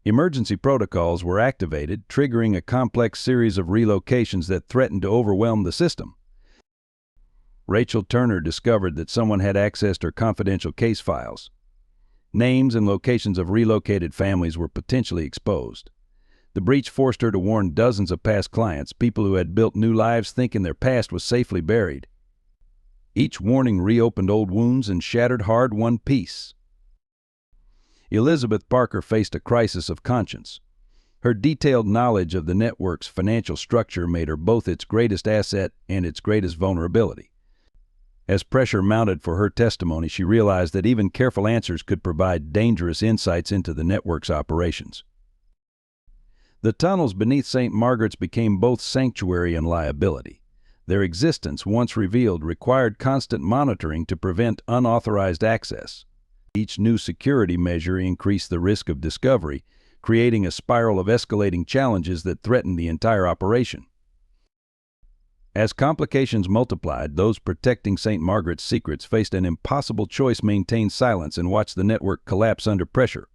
Emergency protocols were activated, triggering a complex series of relocations that threatened to overwhelm the system. Rachel Turner discovered that someone had accessed her confidential case files. Names and locations of relocated families were potentially exposed. The breach forced her to warn dozens of past clients, people who had built new lives thinking their past was safely buried. Each warning reopened old wounds and shattered hard-won peace. Elizabeth Parker faced a crisis of conscience. Her detailed knowledge of the network's financial structure made her both its greatest asset and its greatest vulnerability. As pressure mounted for her testimony, she realized that even careful answers could provide dangerous insights into the network's operations. The tunnels beneath St. Margaret's became both sanctuary and liability. Their existence, once revealed, required constant monitoring to prevent unauthorized access. Each new security measure increased the risk of discovery, creating a spiral of escalating challenges that threatened the entire operation. As complications multiplied, those protecting St. Margaret's secrets faced an impossible choice: maintain silence and watch the network collapse under pressure.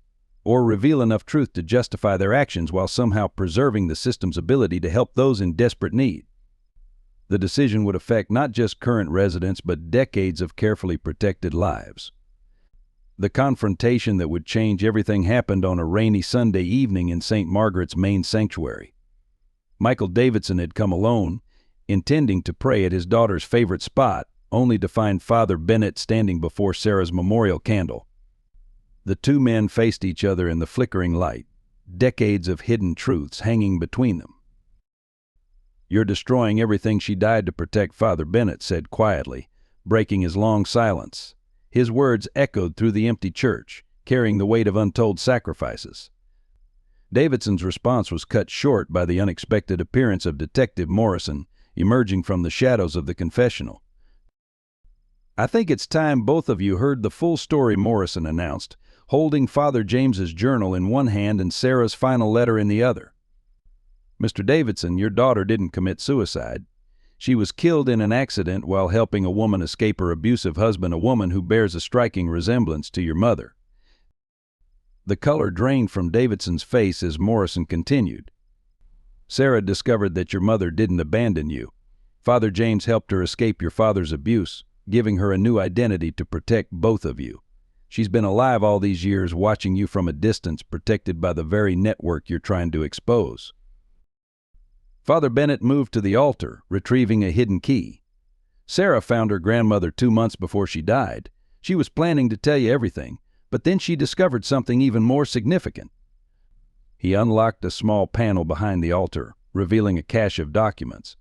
or reveal enough truth to justify their actions while somehow preserving the system's ability to help those in desperate need. The decision would affect not just current residents but decades of carefully protected lives. The confrontation that would change everything happened on a rainy Sunday evening in St. Margaret's main sanctuary. Michael Davidson had come alone, intending to pray at his daughter's favorite spot, only to find Father Bennett standing before Sarah's memorial candle. The two men faced each other in the flickering light, decades of hidden truths hanging between them. "You're destroying everything she died to protect," Father Bennett said quietly, breaking his long silence. His words echoed through the empty church, carrying the weight of untold sacrifices. Davidson's response was cut short by the unexpected appearance of Detective Morrison, emerging from the shadows of the confessional. "I think it's time both of you heard the full story," Morrison announced, holding Father James's journal in one hand and Sarah's final letter in the other. "Mr. Davidson, your daughter didn't commit suicide. She was killed in an accident while helping a woman escape her abusive husband, a woman who bears a striking resemblance to your mother." The color drained from Davidson's face as Morrison continued. "Sarah discovered that your mother didn't abandon you. Father James helped her escape your father's abuse, giving her a new identity to protect both of you. She's been alive all these years, watching you from a distance, protected by the very network you're trying to expose." Father Bennett moved to the altar, retrieving a hidden key. "Sarah found her grandmother 2 months before she died. She was planning to tell you everything, but then she discovered something even more significant." He unlocked a small panel behind the altar, revealing a cache of documents.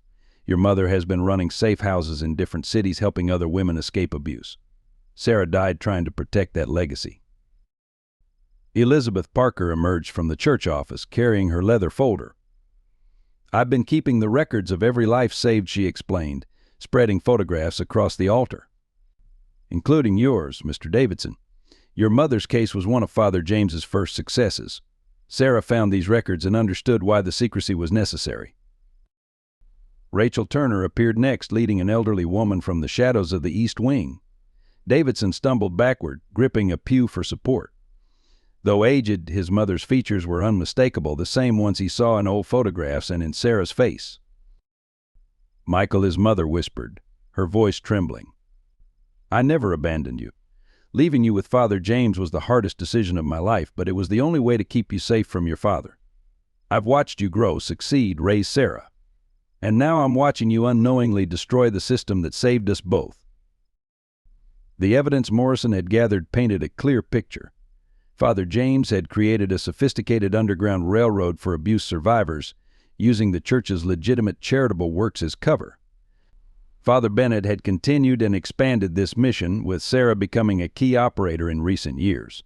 "Your mother has been running safe houses in different cities, helping other women escape abuse. Sarah died trying to protect that legacy." Elizabeth Parker emerged from the church office, carrying her leather folder. "I've been keeping the records of every life saved," she explained, spreading photographs across the altar. "Including yours, Mr. Davidson. Your mother's case was one of Father James's first successes. Sarah found these records and understood why the secrecy was necessary." Rachel Turner appeared next, leading an elderly woman from the shadows of the East Wing. Davidson stumbled backward, gripping a pew for support. Though aged, his mother's features were unmistakable, the same ones he saw in old photographs and in Sarah's face. "Michael," his mother whispered, her voice trembling. "I never abandoned you. Leaving you with Father James was the hardest decision of my life, but it was the only way to keep you safe from your father. I've watched you grow, succeed, raise Sarah. And now I'm watching you unknowingly destroy the system that saved us both." The evidence Morrison had gathered painted a clear picture. Father James had created a sophisticated underground railroad for abuse survivors, using the church's legitimate charitable works as cover. Father Bennett had continued and expanded this mission, with Sarah becoming a key operator in recent years.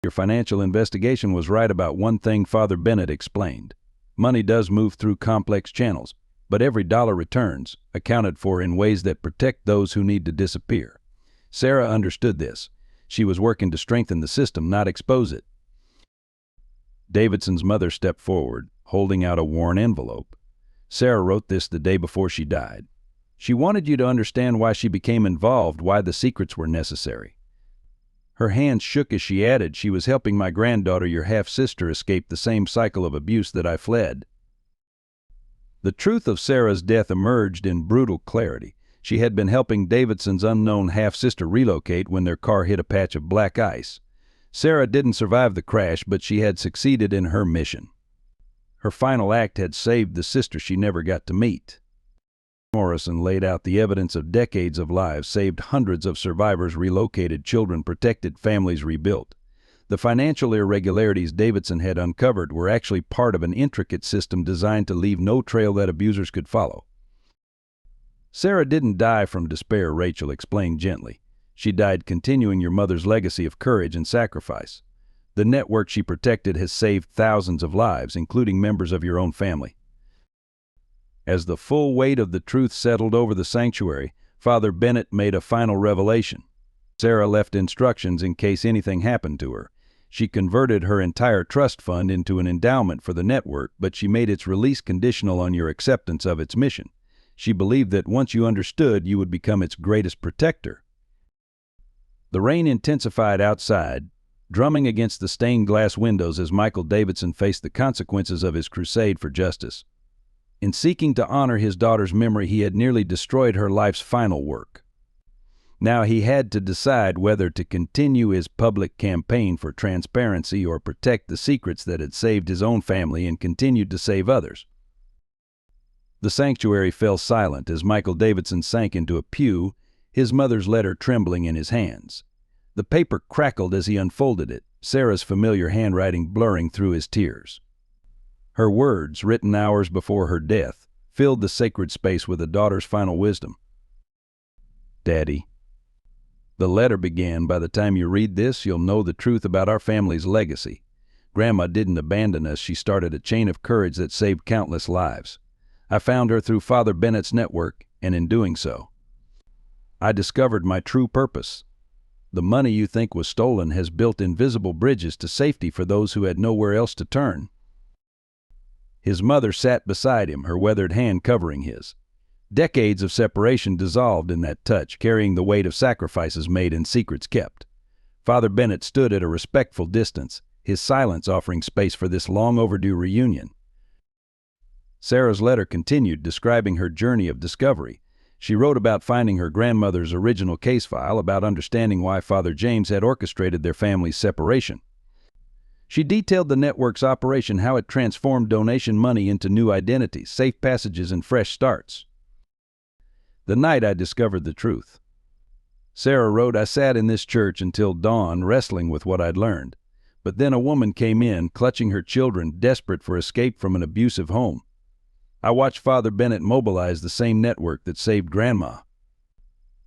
"Your financial investigation was right about one thing," Father Bennett explained. "Money does move through complex channels, but every dollar returns, accounted for in ways that protect those who need to disappear. Sarah understood this. She was working to strengthen the system, not expose it." Davidson's mother stepped forward, holding out a worn envelope. "Sarah wrote this the day before she died. She wanted you to understand why she became involved, why the secrets were necessary." Her hands shook as she added, "She was helping my granddaughter, your half-sister, escape the same cycle of abuse that I fled." The truth of Sarah's death emerged in brutal clarity. She had been helping Davidson's unknown half-sister relocate when their car hit a patch of black ice. Sarah didn't survive the crash, but she had succeeded in her mission. Her final act had saved the sister she never got to meet. Morrison laid out the evidence of decades of lives saved, hundreds of survivors relocated, children protected, families rebuilt. The financial irregularities Davidson had uncovered were actually part of an intricate system designed to leave no trail that abusers could follow. "Sarah didn't die from despair," Rachel explained gently. "She died continuing your mother's legacy of courage and sacrifice. The network she protected has saved thousands of lives, including members of your own family." As the full weight of the truth settled over the sanctuary, Father Bennett made a final revelation. Sarah left instructions in case anything happened to her. She converted her entire trust fund into an endowment for the network, but she made its release conditional on your acceptance of its mission. She believed that once you understood, you would become its greatest protector. The rain intensified outside, drumming against the stained glass windows as Michael Davidson faced the consequences of his crusade for justice. In seeking to honor his daughter's memory, he had nearly destroyed her life's final work. Now he had to decide whether to continue his public campaign for transparency or protect the secrets that had saved his own family and continued to save others. The sanctuary fell silent as Michael Davidson sank into a pew, his mother's letter trembling in his hands. The paper crackled as he unfolded it, Sarah's familiar handwriting blurring through his tears. Her words, written hours before her death, filled the sacred space with a daughter's final wisdom. Daddy. The letter began, "By the time you read this, you'll know the truth about our family's legacy. Grandma didn't abandon us. She started a chain of courage that saved countless lives. I found her through Father Bennett's network, and in doing so, I discovered my true purpose. The money you think was stolen has built invisible bridges to safety for those who had nowhere else to turn." His mother sat beside him, her weathered hand covering his. Decades of separation dissolved in that touch, carrying the weight of sacrifices made and secrets kept. Father Bennett stood at a respectful distance, his silence offering space for this long-overdue reunion. Sarah's letter continued, describing her journey of discovery. She wrote about finding her grandmother's original case file, about understanding why Father James had orchestrated their family's separation. She detailed the network's operation, how it transformed donation money into new identities, safe passages, and fresh starts. "The night I discovered the truth," Sarah wrote, "I sat in this church until dawn, wrestling with what I'd learned. But then a woman came in, clutching her children, desperate for escape from an abusive home. I watched Father Bennett mobilize the same network that saved Grandma.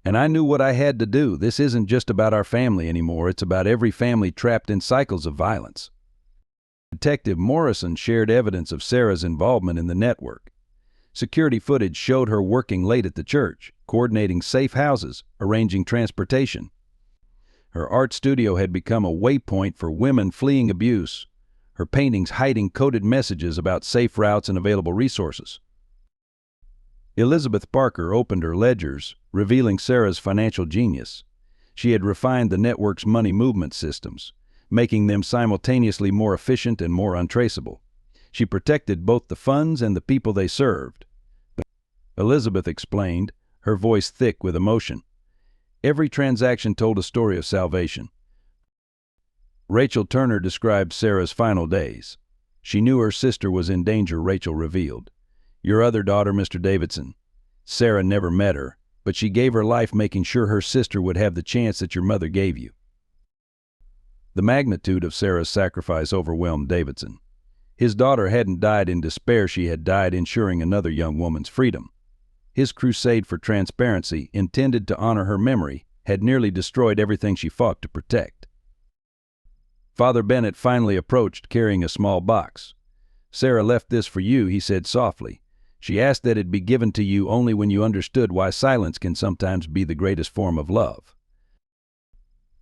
And I knew what I had to do. This isn't just about our family anymore. It's about every family trapped in cycles of violence." Detective Morrison shared evidence of Sarah's involvement in the network. Security footage showed her working late at the church, coordinating safe houses, arranging transportation. Her art studio had become a waypoint for women fleeing abuse, her paintings hiding coded messages about safe routes and available resources. Elizabeth Parker opened her ledgers, revealing Sarah's financial genius. She had refined the network's money movement systems, making them simultaneously more efficient and more untraceable. She protected both the funds and the people they served. Elizabeth explained, her voice thick with emotion. Every transaction told a story of salvation. Rachel Turner described Sarah's final days. She knew her sister was in danger, Rachel revealed. "Your other daughter, Mr. Davidson. Sarah never met her, but she gave her life making sure her sister would have the chance that your mother gave you." The magnitude of Sarah's sacrifice overwhelmed Davidson. His daughter hadn't died in despair, she had died ensuring another young woman's freedom. His crusade for transparency, intended to honor her memory, had nearly destroyed everything she fought to protect. Father Bennett finally approached, carrying a small box. "Sarah left this for you," he said softly. "She asked that it be given to you only when you understood why silence can sometimes be the greatest form of love."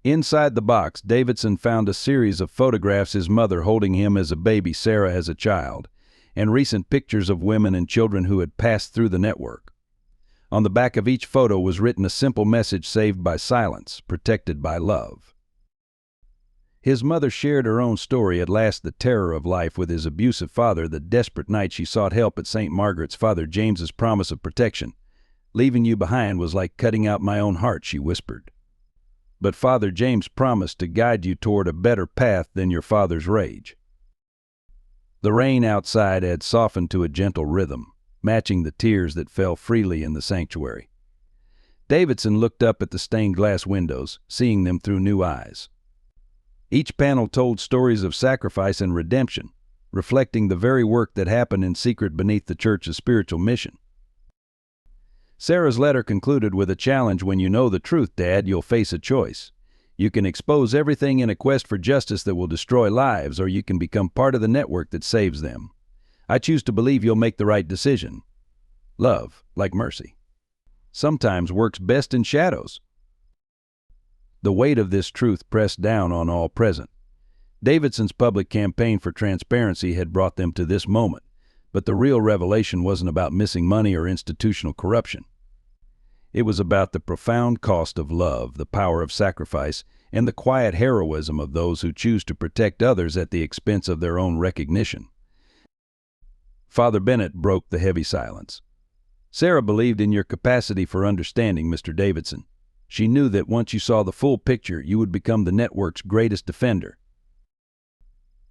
Inside the box, Davidson found a series of photographs, his mother holding him as a baby, Sarah as a child, and recent pictures of women and children who had passed through the network. On the back of each photo was written a simple message: saved by silence, protected by love. His mother shared her own story, at last the terror of life with his abusive father, the desperate night she sought help at St. Margaret's, Father James's promise of protection. "Leaving you behind was like cutting out my own heart," she whispered. "But Father James promised to guide you toward a better path than your father's rage." The rain outside had softened to a gentle rhythm, matching the tears that fell freely in the sanctuary. Davidson looked up at the stained glass windows, seeing them through new eyes. Each panel told stories of sacrifice and redemption, reflecting the very work that happened in secret beneath the church's spiritual mission. Sarah's letter concluded with a challenge: "When you know the truth, Dad, you'll face a choice. You can expose everything in a quest for justice that will destroy lives, or you can become part of the network that saves them. I choose to believe you'll make the right decision. Love, like mercy, sometimes works best in shadows." The weight of this truth pressed down on all present. Davidson's public campaign for transparency had brought them to this moment, but the real revelation wasn't about missing money or institutional corruption. It was about the profound cost of love, the power of sacrifice, and the quiet heroism of those who choose to protect others at the expense of their own recognition. Father Bennett broke the heavy silence. "Sarah believed in your capacity for understanding, Mr. Davidson. She knew that once you saw the full picture, you would become the network's greatest defender."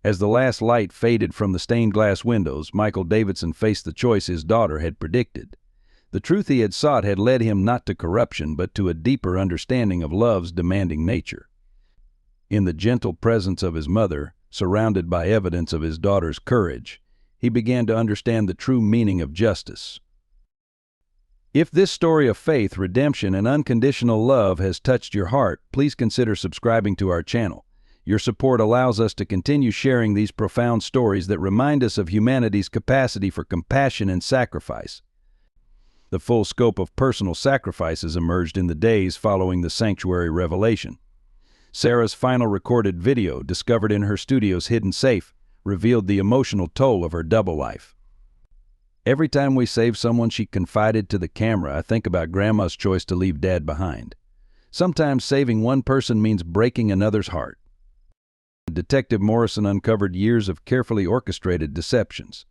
As the last light faded from the stained glass windows, Michael Davidson faced the choice his daughter had predicted. The truth he had sought had led him not to corruption, but to a deeper understanding of love's demanding nature. In the gentle presence of his mother, surrounded by evidence of his daughter's courage, he began to understand the true meaning of justice. If this story of faith, redemption, and unconditional love has touched your heart, please consider subscribing to our channel. Your support allows us to continue sharing these profound stories that remind us of humanity's capacity for compassion and sacrifice. The full scope of personal sacrifices emerged in the days following the sanctuary revelation. Sarah's final recorded video, discovered in her studio's hidden safe, revealed the emotional toll of her double life. "Every time we save someone," she confided to the camera, "I think about Grandma's choice to leave Dad behind. Sometimes saving one person means breaking another's heart." Detective Morrison uncovered years of carefully orchestrated deceptions.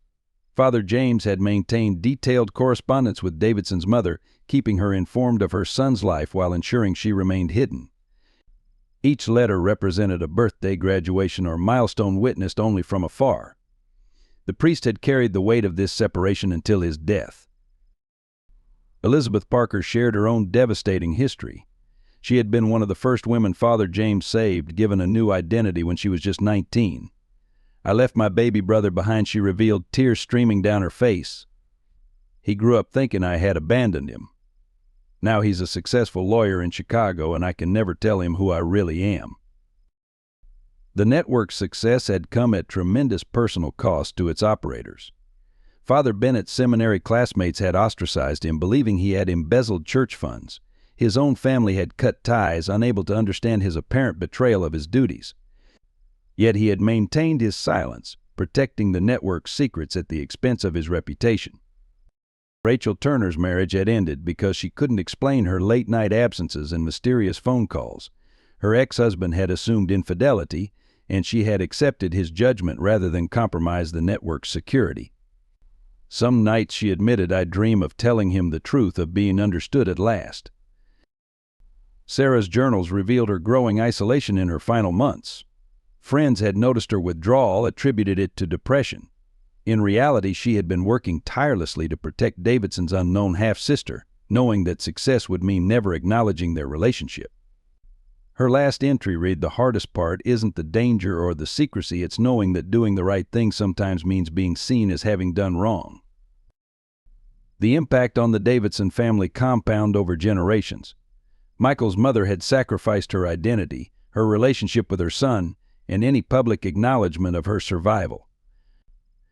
Father James had maintained detailed correspondence with Davidson's mother, keeping her informed of her son's life while ensuring she remained hidden. Each letter represented a birthday, graduation, or milestone witnessed only from afar. The priest had carried the weight of this separation until his death. Elizabeth Parker shared her own devastating history. She had been one of the first women Father James saved, given a new identity when she was just 19. "I left my baby brother behind," she revealed, tears streaming down her face. "He grew up thinking I had abandoned him. Now he's a successful lawyer in Chicago, and I can never tell him who I really am." The network's success had come at tremendous personal cost to its operators. Father Bennett's seminary classmates had ostracized him, believing he had embezzled church funds. His own family had cut ties, unable to understand his apparent betrayal of his duties. Yet he had maintained his silence, protecting the network's secrets at the expense of his reputation. Rachel Turner's marriage had ended because she couldn't explain her late-night absences and mysterious phone calls. Her ex-husband had assumed infidelity, and she had accepted his judgment rather than compromise the network's security. "Some nights," she admitted, "I dream of telling him the truth, of being understood at last." Sarah's journals revealed her growing isolation in her final months. Friends had noticed her withdrawal, attributed it to depression. In reality, she had been working tirelessly to protect Davidson's unknown half-sister, knowing that success would mean never acknowledging their relationship. Her last entry read, "The hardest part isn't the danger or the secrecy, it's knowing that doing the right thing sometimes means being seen as having done wrong." The impact on the Davidson family compounded over generations. Michael's mother had sacrificed her identity, her relationship with her son, and any public acknowledgement of her survival.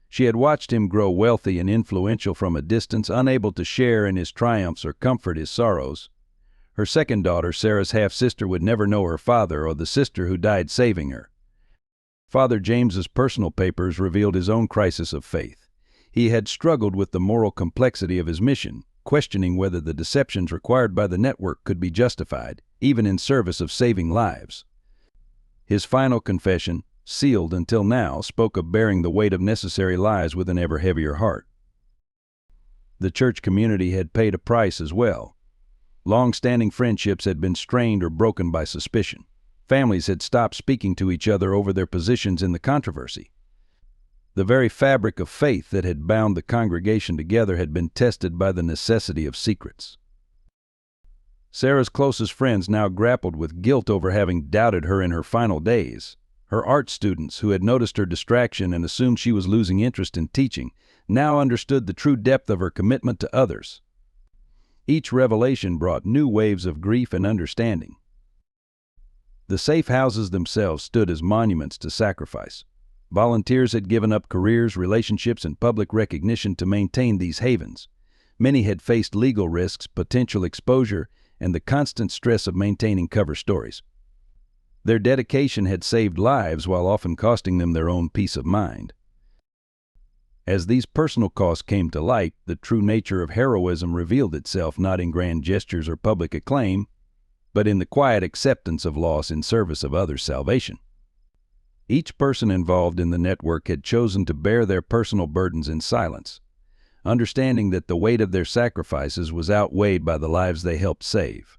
She had watched him grow wealthy and influential from a distance, unable to share in his triumphs or comfort his sorrows. Her second daughter, Sarah's half-sister, would never know her father or the sister who died saving her. Father James's personal papers revealed his own crisis of faith. He had struggled with the moral complexity of his mission, questioning whether the deceptions required by the network could be justified, even in service of saving lives. His final confession, sealed until now, spoke of bearing the weight of necessary lies with an ever heavier heart. The church community had paid a price as well. Long-standing friendships had been strained or broken by suspicion. Families had stopped speaking to each other over their positions in the controversy. The very fabric of faith that had bound the congregation together had been tested by the necessity of secrets. Sarah's closest friends now grappled with guilt over having doubted her in her final days. Her art students, who had noticed her distraction and assumed she was losing interest in teaching, now understood the true depth of her commitment to others. Each revelation brought new waves of grief and understanding. The safe houses themselves stood as monuments to sacrifice. Volunteers had given up careers, relationships, and public recognition to maintain these havens. Many had faced legal risks, potential exposure, and the constant stress of maintaining cover stories. Their dedication had saved lives while often costing them their own peace of mind. As these personal costs came to light, the true nature of heroism revealed itself, not in grand gestures or public acclaim, but in the quiet acceptance of loss in service of others' salvation. Each person involved in the network had chosen to bear their personal burdens in silence, understanding that the weight of their sacrifices was outweighed by the lives they helped save.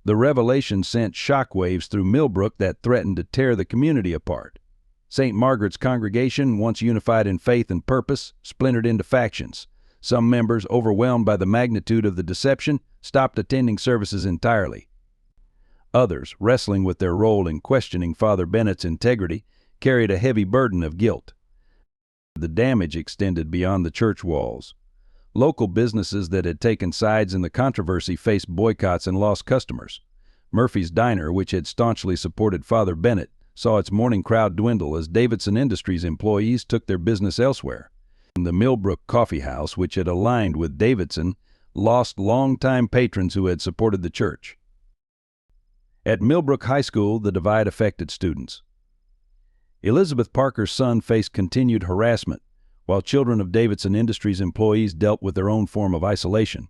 The revelation sent shockwaves through Millbrook that threatened to tear the community apart. St. Margaret's congregation, once unified in faith and purpose, splintered into factions. Some members, overwhelmed by the magnitude of the deception, stopped attending services entirely. Others, wrestling with their role in questioning Father Bennett's integrity, carried a heavy burden of guilt. The damage extended beyond the church walls. Local businesses that had taken sides in the controversy faced boycotts and lost customers. Murphy's Diner, which had staunchly supported Father Bennett, saw its morning crowd dwindle as Davidson Industries employees took their business elsewhere. The Millbrook Coffee House, which had aligned with Davidson, lost longtime patrons who had supported the church. At Millbrook High School, the divide affected students. Elizabeth Parker's son faced continued harassment, while children of Davidson Industries employees dealt with their own form of isolation.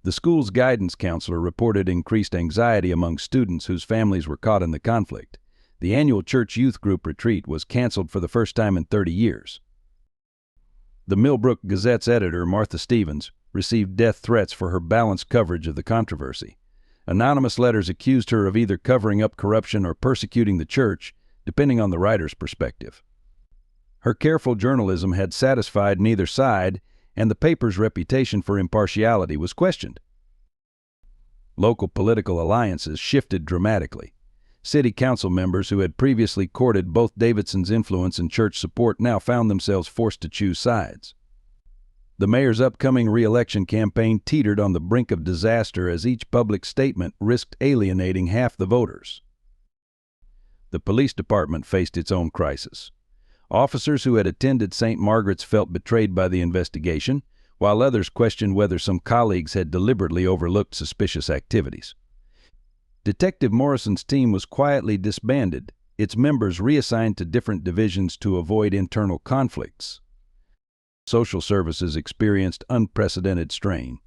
The school's guidance counselor reported increased anxiety among students whose families were caught in the conflict. The annual church youth group retreat was canceled for the first time in 30 years. The Millbrook Gazette's editor, Martha Stevens, received death threats for her balanced coverage of the controversy. Anonymous letters accused her of either covering up corruption or persecuting the church, depending on the writer's perspective. Her careful journalism had satisfied neither side, and the paper's reputation for impartiality was questioned. Local political alliances shifted dramatically. City council members who had previously courted both Davidson's influence and church support now found themselves forced to choose sides. The mayor's upcoming re-election campaign teetered on the brink of disaster as each public statement risked alienating half the voters. The police department faced its own crisis. Officers who had attended St. Margaret's felt betrayed by the investigation, while others questioned whether some colleagues had deliberately overlooked suspicious activities. Detective Morrison's team was quietly disbanded, its members reassigned to different divisions to avoid internal conflicts. Social services experienced unprecedented strain.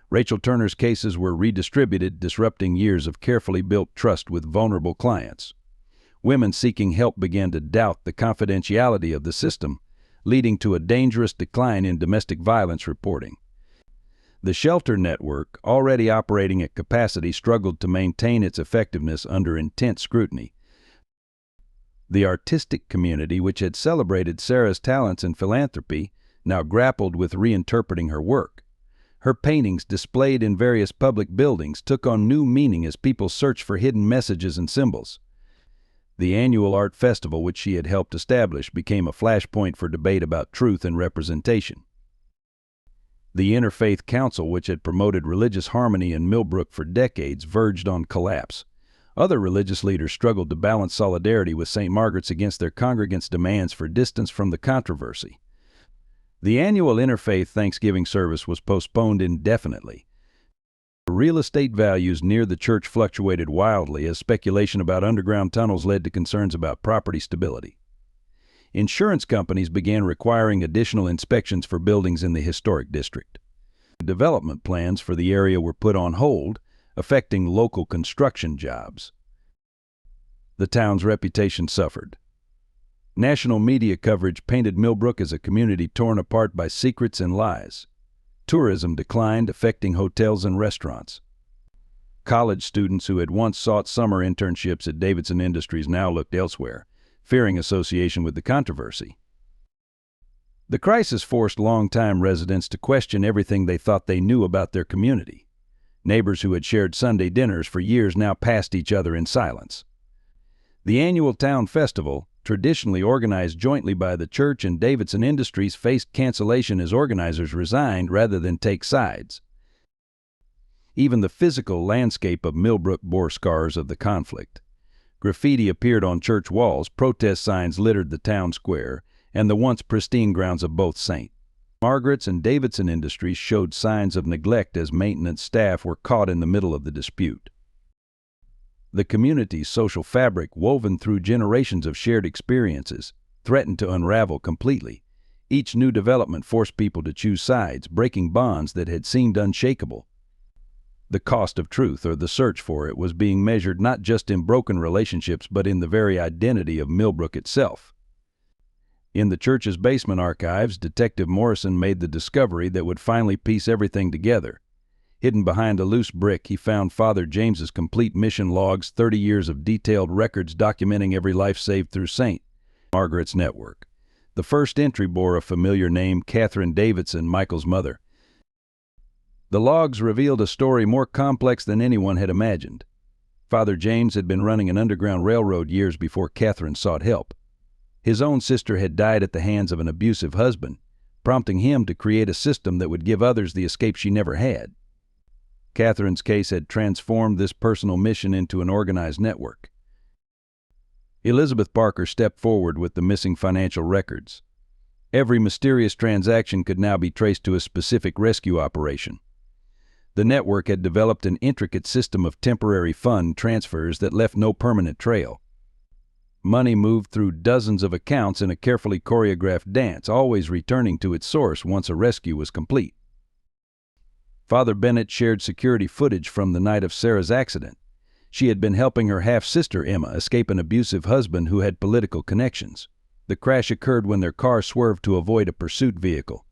Rachel Turner's cases were redistributed, disrupting years of carefully built trust with vulnerable clients. Women seeking help began to doubt the confidentiality of the system, leading to a dangerous decline in domestic violence reporting. The shelter network, already operating at capacity, struggled to maintain its effectiveness under intense scrutiny. The artistic community, which had celebrated Sarah's talents in philanthropy, now grappled with reinterpreting her work. Her paintings, displayed in various public buildings, took on new meaning as people searched for hidden messages and symbols. The annual art festival, which she had helped establish, became a flashpoint for debate about truth and representation. The Interfaith Council, which had promoted religious harmony in Millbrook for decades, verged on collapse. Other religious leaders struggled to balance solidarity with St. Margaret's against their congregants' demands for distance from the controversy. The annual Interfaith Thanksgiving service was postponed indefinitely. Real estate values near the church fluctuated wildly as speculation about underground tunnels led to concerns about property stability. Insurance companies began requiring additional inspections for buildings in the historic district. Development plans for the area were put on hold, affecting local construction jobs. The town's reputation suffered. National media coverage painted Millbrook as a community torn apart by secrets and lies. Tourism declined, affecting hotels and restaurants. College students who had once sought summer internships at Davidson Industries now looked elsewhere, fearing association with the controversy. The crisis forced longtime residents to question everything they thought they knew about their community. Neighbors who had shared Sunday dinners for years now passed each other in silence. The annual town festival, traditionally organized jointly by the church and Davidson Industries, faced cancellation as organizers resigned rather than take sides. Even the physical landscape of Millbrook bore scars of the conflict. Graffiti appeared on church walls, protest signs littered the town square, and the once pristine grounds of both St. Margaret's and Davidson Industries showed signs of neglect as maintenance staff were caught in the middle of the dispute. The community's social fabric, woven through generations of shared experiences, threatened to unravel completely. Each new development forced people to choose sides, breaking bonds that had seemed unshakable. The cost of truth, or the search for it, was being measured not just in broken relationships but in the very identity of Millbrook itself. In the church's basement archives, Detective Morrison made the discovery that would finally piece everything together. Hidden behind a loose brick, he found Father James's complete mission logs, 30 years of detailed records documenting every life saved through St. Margaret's network. The first entry bore a familiar name, Catherine Davidson, Michael's mother. The logs revealed a story more complex than anyone had imagined. Father James had been running an underground railroad years before Catherine sought help. His own sister had died at the hands of an abusive husband, prompting him to create a system that would give others the escape she never had. Catherine's case had transformed this personal mission into an organized network. Elizabeth Barker stepped forward with the missing financial records. Every mysterious transaction could now be traced to a specific rescue operation. The network had developed an intricate system of temporary fund transfers that left no permanent trail. Money moved through dozens of accounts in a carefully choreographed dance, always returning to its source once a rescue was complete. Father Bennett shared security footage from the night of Sarah's accident. She had been helping her half-sister Emma escape an abusive husband who had political connections. The crash occurred when their car swerved to avoid a pursuit vehicle.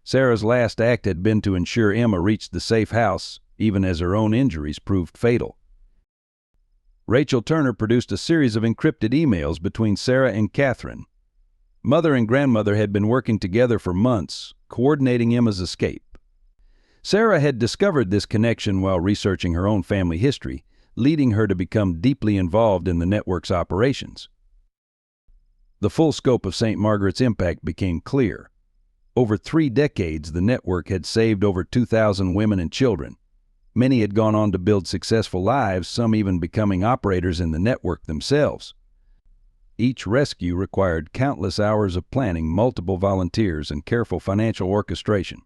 Sarah's last act had been to ensure Emma reached the safe house, even as her own injuries proved fatal. Rachel Turner produced a series of encrypted emails between Sarah and Catherine. Mother and grandmother had been working together for months, coordinating Emma's escape. Sarah had discovered this connection while researching her own family history, leading her to become deeply involved in the network's operations. The full scope of St. Margaret's impact became clear. Over 3 decades, the network had saved over 2,000 women and children. Many had gone on to build successful lives, some even becoming operators in the network themselves. Each rescue required countless hours of planning, multiple volunteers, and careful financial orchestration.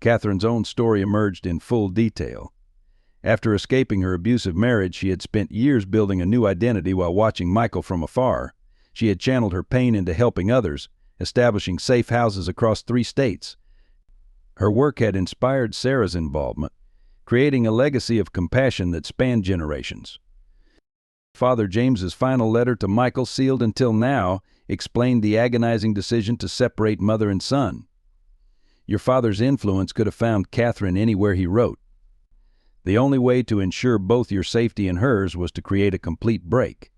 Catherine's own story emerged in full detail. After escaping her abusive marriage, she had spent years building a new identity while watching Michael from afar. She had channeled her pain into helping others, establishing safe houses across 3 states. Her work had inspired Sarah's involvement, creating a legacy of compassion that spanned generations. Father James's final letter to Michael, sealed until now, explained the agonizing decision to separate mother and son. Your father's influence could have found Catherine anywhere he wrote. The only way to ensure both your safety and hers was to create a complete break.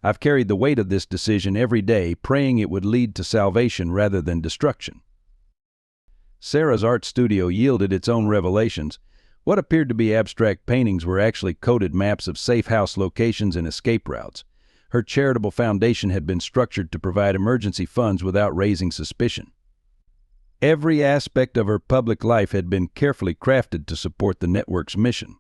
I've carried the weight of this decision every day, praying it would lead to salvation rather than destruction. Sarah's art studio yielded its own revelations. What appeared to be abstract paintings were actually coded maps of safe house locations and escape routes. Her charitable foundation had been structured to provide emergency funds without raising suspicion. Every aspect of her public life had been carefully crafted to support the network's mission.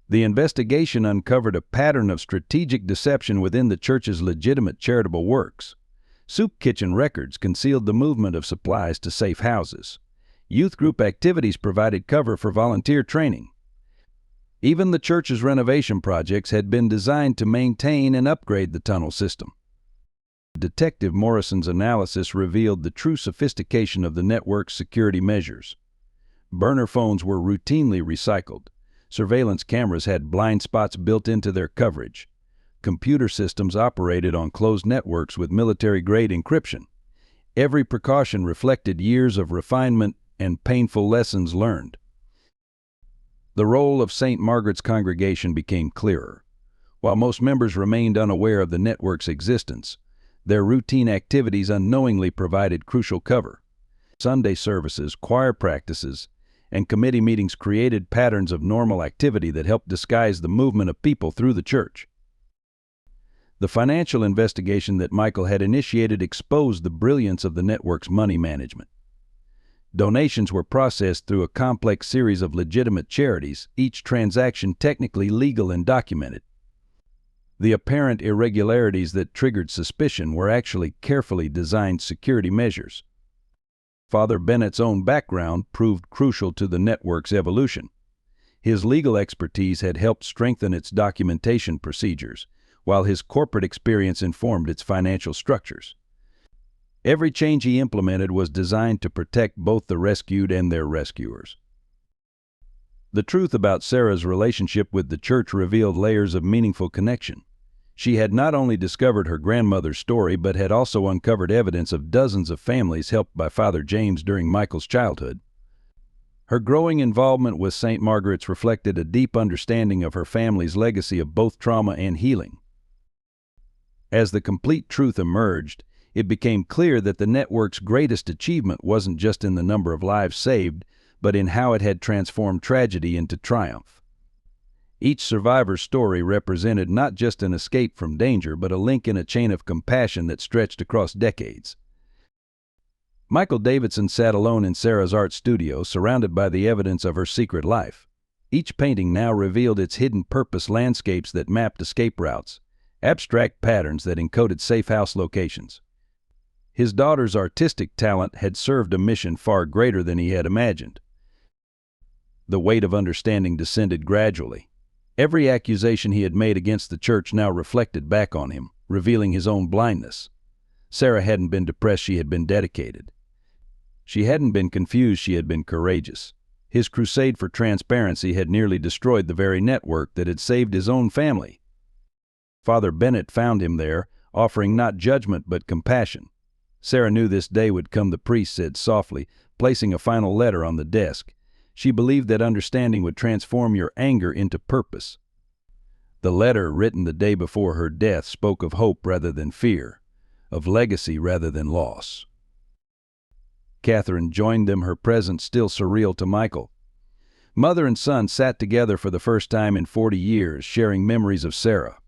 The investigation uncovered a pattern of strategic deception within the church's legitimate charitable works. Soup kitchen records concealed the movement of supplies to safe houses. Youth group activities provided cover for volunteer training. Even the church's renovation projects had been designed to maintain and upgrade the tunnel system. Detective Morrison's analysis revealed the true sophistication of the network's security measures. Burner phones were routinely recycled. Surveillance cameras had blind spots built into their coverage. Computer systems operated on closed networks with military-grade encryption. Every precaution reflected years of refinement and painful lessons learned. The role of St. Margaret's congregation became clearer. While most members remained unaware of the network's existence, their routine activities unknowingly provided crucial cover. Sunday services, choir practices, and committee meetings created patterns of normal activity that helped disguise the movement of people through the church. The financial investigation that Michael had initiated exposed the brilliance of the network's money management. Donations were processed through a complex series of legitimate charities, each transaction technically legal and documented. The apparent irregularities that triggered suspicion were actually carefully designed security measures. Father Bennett's own background proved crucial to the network's evolution. His legal expertise had helped strengthen its documentation procedures, while his corporate experience informed its financial structures. Every change he implemented was designed to protect both the rescued and their rescuers. The truth about Sarah's relationship with the church revealed layers of meaningful connection. She had not only discovered her grandmother's story, but had also uncovered evidence of dozens of families helped by Father James during Michael's childhood. Her growing involvement with St. Margaret's reflected a deep understanding of her family's legacy of both trauma and healing. As the complete truth emerged, it became clear that the network's greatest achievement wasn't just in the number of lives saved, but in how it had transformed tragedy into triumph. Each survivor's story represented not just an escape from danger, but a link in a chain of compassion that stretched across decades. Michael Davidson sat alone in Sarah's art studio, surrounded by the evidence of her secret life. Each painting now revealed its hidden purpose: landscapes that mapped escape routes, abstract patterns that encoded safe house locations. His daughter's artistic talent had served a mission far greater than he had imagined. The weight of understanding descended gradually. Every accusation he had made against the church now reflected back on him, revealing his own blindness. Sarah hadn't been depressed, she had been dedicated. She hadn't been confused, she had been courageous. His crusade for transparency had nearly destroyed the very network that had saved his own family. Father Bennett found him there, offering not judgment but compassion. Sarah knew this day would come, the priest said softly, placing a final letter on the desk. She believed that understanding would transform your anger into purpose. The letter, written the day before her death, spoke of hope rather than fear, of legacy rather than loss. Catherine joined them, her presence still surreal to Michael. Mother and son sat together for the first time in 40 years, sharing memories of Sarah.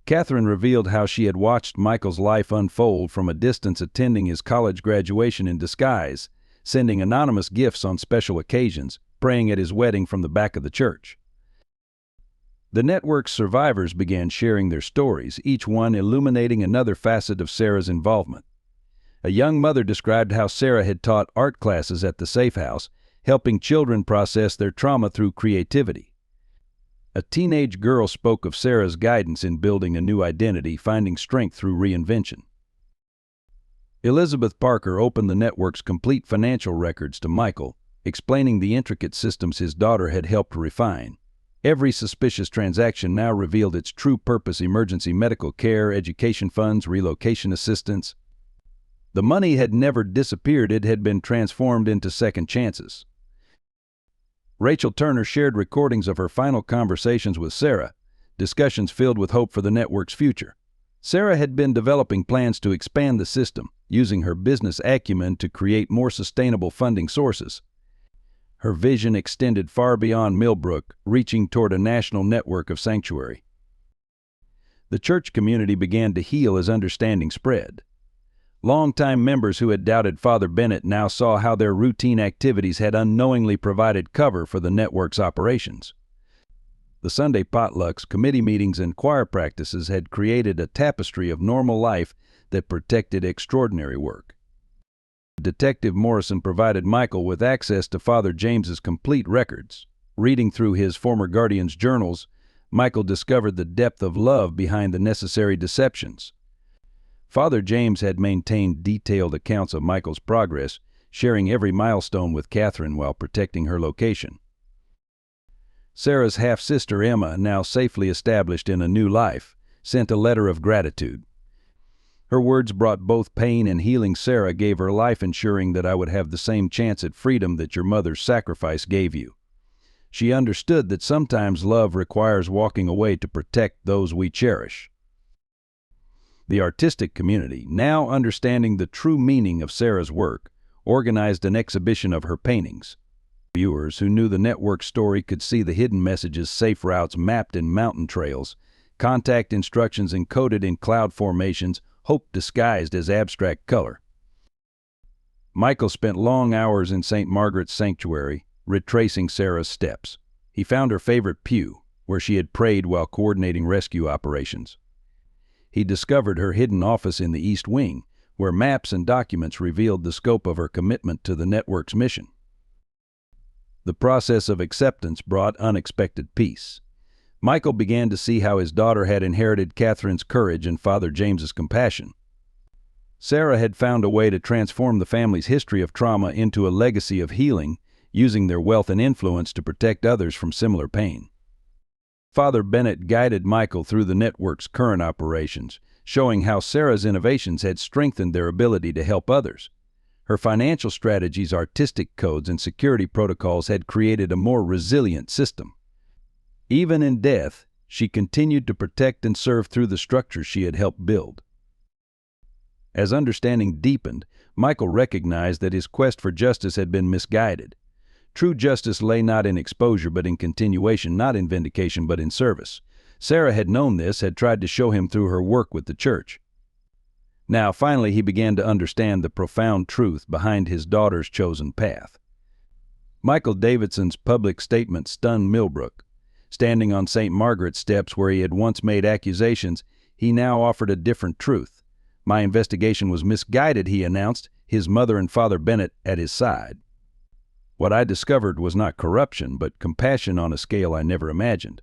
Catherine revealed how she had watched Michael's life unfold from a distance, attending his college graduation in disguise, sending anonymous gifts on special occasions, praying at his wedding from the back of the church. The network's survivors began sharing their stories, each one illuminating another facet of Sarah's involvement. A young mother described how Sarah had taught art classes at the safe house, helping children process their trauma through creativity. A teenage girl spoke of Sarah's guidance in building a new identity, finding strength through reinvention. Elizabeth Parker opened the network's complete financial records to Michael, explaining the intricate systems his daughter had helped refine. Every suspicious transaction now revealed its true purpose: emergency medical care, education funds, relocation assistance. The money had never disappeared, it had been transformed into second chances. Rachel Turner shared recordings of her final conversations with Sarah, discussions filled with hope for the network's future. Sarah had been developing plans to expand the system, using her business acumen to create more sustainable funding sources. Her vision extended far beyond Millbrook, reaching toward a national network of sanctuary. The church community began to heal as understanding spread. Longtime members who had doubted Father Bennett now saw how their routine activities had unknowingly provided cover for the network's operations. The Sunday potlucks, committee meetings, and choir practices had created a tapestry of normal life that protected extraordinary work. Detective Morrison provided Michael with access to Father James's complete records. Reading through his former guardian's journals, Michael discovered the depth of love behind the necessary deceptions. Father James had maintained detailed accounts of Michael's progress, sharing every milestone with Catherine while protecting her location. Sarah's half-sister Emma, now safely established in a new life, sent a letter of gratitude. Her words brought both pain and healing. Sarah gave her life, ensuring that I would have the same chance at freedom that your mother's sacrifice gave you. She understood that sometimes love requires walking away to protect those we cherish. The artistic community, now understanding the true meaning of Sarah's work, organized an exhibition of her paintings. Viewers who knew the network story could see the hidden messages: safe routes mapped in mountain trails, contact instructions encoded in cloud formations, hope disguised as abstract color. Michael spent long hours in St. Margaret's sanctuary, retracing Sarah's steps. He found her favorite pew, where she had prayed while coordinating rescue operations. He discovered her hidden office in the East Wing, where maps and documents revealed the scope of her commitment to the network's mission. The process of acceptance brought unexpected peace. Michael began to see how his daughter had inherited Catherine's courage and Father James's compassion. Sarah had found a way to transform the family's history of trauma into a legacy of healing, using their wealth and influence to protect others from similar pain. Father Bennett guided Michael through the network's current operations, showing how Sarah's innovations had strengthened their ability to help others. Her financial strategies, artistic codes, and security protocols had created a more resilient system. Even in death, she continued to protect and serve through the structures she had helped build. As understanding deepened, Michael recognized that his quest for justice had been misguided. True justice lay not in exposure but in continuation, not in vindication but in service. Sarah had known this, had tried to show him through her work with the church. Now, finally, he began to understand the profound truth behind his daughter's chosen path. Michael Davidson's public statement stunned Millbrook. Standing on St. Margaret's steps where he had once made accusations, he now offered a different truth. "My investigation was misguided," he announced, his mother and Father Bennett at his side. "What I discovered was not corruption, but compassion on a scale I never imagined."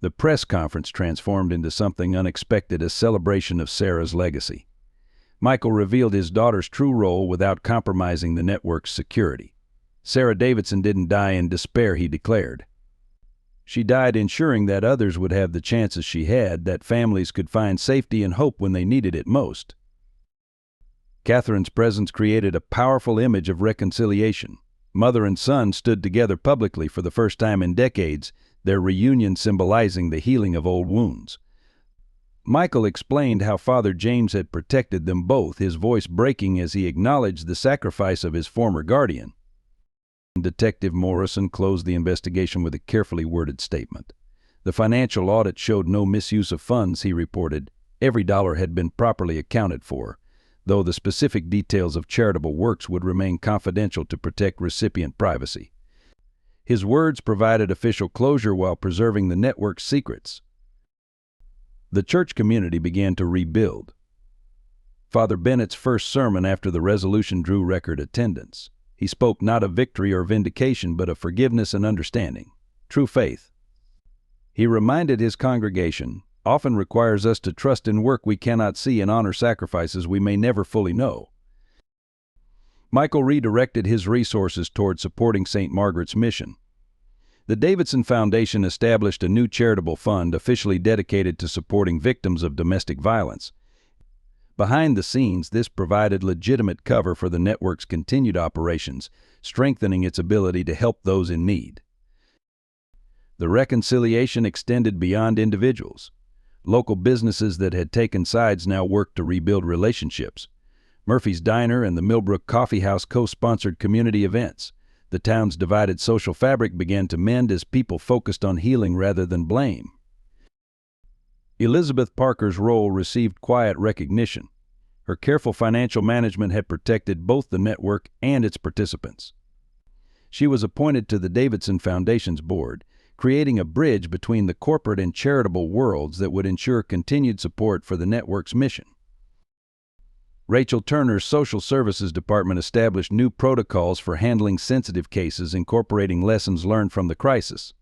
The press conference transformed into something unexpected, a celebration of Sarah's legacy. Michael revealed his daughter's true role without compromising the network's security. "Sarah Davidson didn't die in despair," he declared. "She died ensuring that others would have the chances she had, that families could find safety and hope when they needed it most." Catherine's presence created a powerful image of reconciliation. Mother and son stood together publicly for the first time in decades, their reunion symbolizing the healing of old wounds. Michael explained how Father James had protected them both, his voice breaking as he acknowledged the sacrifice of his former guardian. Detective Morrison closed the investigation with a carefully worded statement. "The financial audit showed no misuse of funds," he reported. "Every dollar had been properly accounted for, though the specific details of charitable works would remain confidential to protect recipient privacy." His words provided official closure while preserving the network's secrets. The church community began to rebuild. Father Bennett's first sermon after the resolution drew record attendance. He spoke not of victory or vindication, but of forgiveness and understanding, true faith. He reminded his congregation, "Often requires us to trust in work we cannot see and honor sacrifices we may never fully know." Michael redirected his resources toward supporting St. Margaret's mission. The Davidson Foundation established a new charitable fund officially dedicated to supporting victims of domestic violence. Behind the scenes, this provided legitimate cover for the network's continued operations, strengthening its ability to help those in need. The reconciliation extended beyond individuals. Local businesses that had taken sides now worked to rebuild relationships. Murphy's Diner and the Millbrook Coffee House co-sponsored community events. The town's divided social fabric began to mend as people focused on healing rather than blame. Elizabeth Parker's role received quiet recognition. Her careful financial management had protected both the network and its participants. She was appointed to the Davidson Foundation's board, creating a bridge between the corporate and charitable worlds that would ensure continued support for the network's mission. Rachel Turner's Social Services Department established new protocols for handling sensitive cases, incorporating lessons learned from the crisis.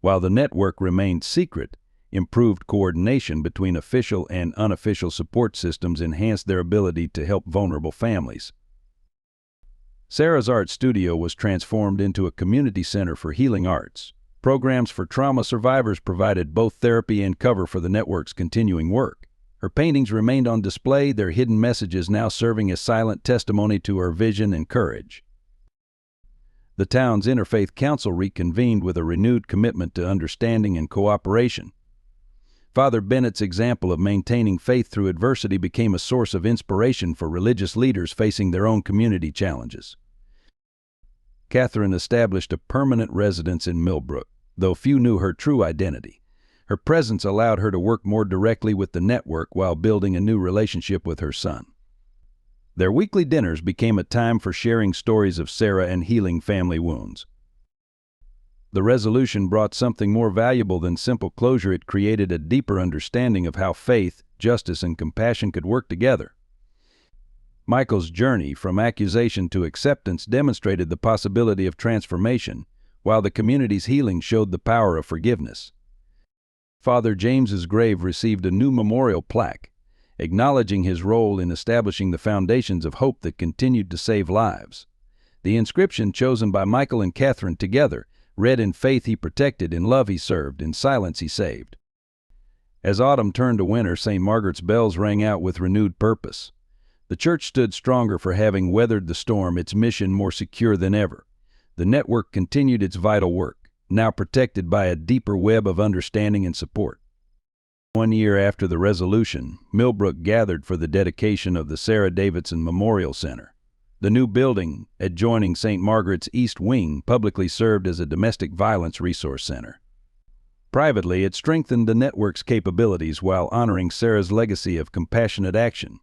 While the network remained secret, improved coordination between official and unofficial support systems enhanced their ability to help vulnerable families. Sarah's art studio was transformed into a community center for healing arts. Programs for trauma survivors provided both therapy and cover for the network's continuing work. Her paintings remained on display, their hidden messages now serving as silent testimony to her vision and courage. The town's Interfaith Council reconvened with a renewed commitment to understanding and cooperation. Father Bennett's example of maintaining faith through adversity became a source of inspiration for religious leaders facing their own community challenges. Catherine established a permanent residence in Millbrook, though few knew her true identity. Her presence allowed her to work more directly with the network while building a new relationship with her son. Their weekly dinners became a time for sharing stories of Sarah and healing family wounds. The resolution brought something more valuable than simple closure. It created a deeper understanding of how faith, justice, and compassion could work together. Michael's journey from accusation to acceptance demonstrated the possibility of transformation, while the community's healing showed the power of forgiveness. Father James's grave received a new memorial plaque, acknowledging his role in establishing the foundations of hope that continued to save lives. The inscription, chosen by Michael and Catherine together, read, "In faith he protected, in love he served, in silence he saved." As autumn turned to winter, St. Margaret's bells rang out with renewed purpose. The church stood stronger for having weathered the storm, its mission more secure than ever. The network continued its vital work, now protected by a deeper web of understanding and support. 1 year after the resolution, Millbrook gathered for the dedication of the Sarah Davidson Memorial Center. The new building, adjoining St. Margaret's East Wing, publicly served as a domestic violence resource center. Privately, it strengthened the network's capabilities while honoring Sarah's legacy of compassionate action.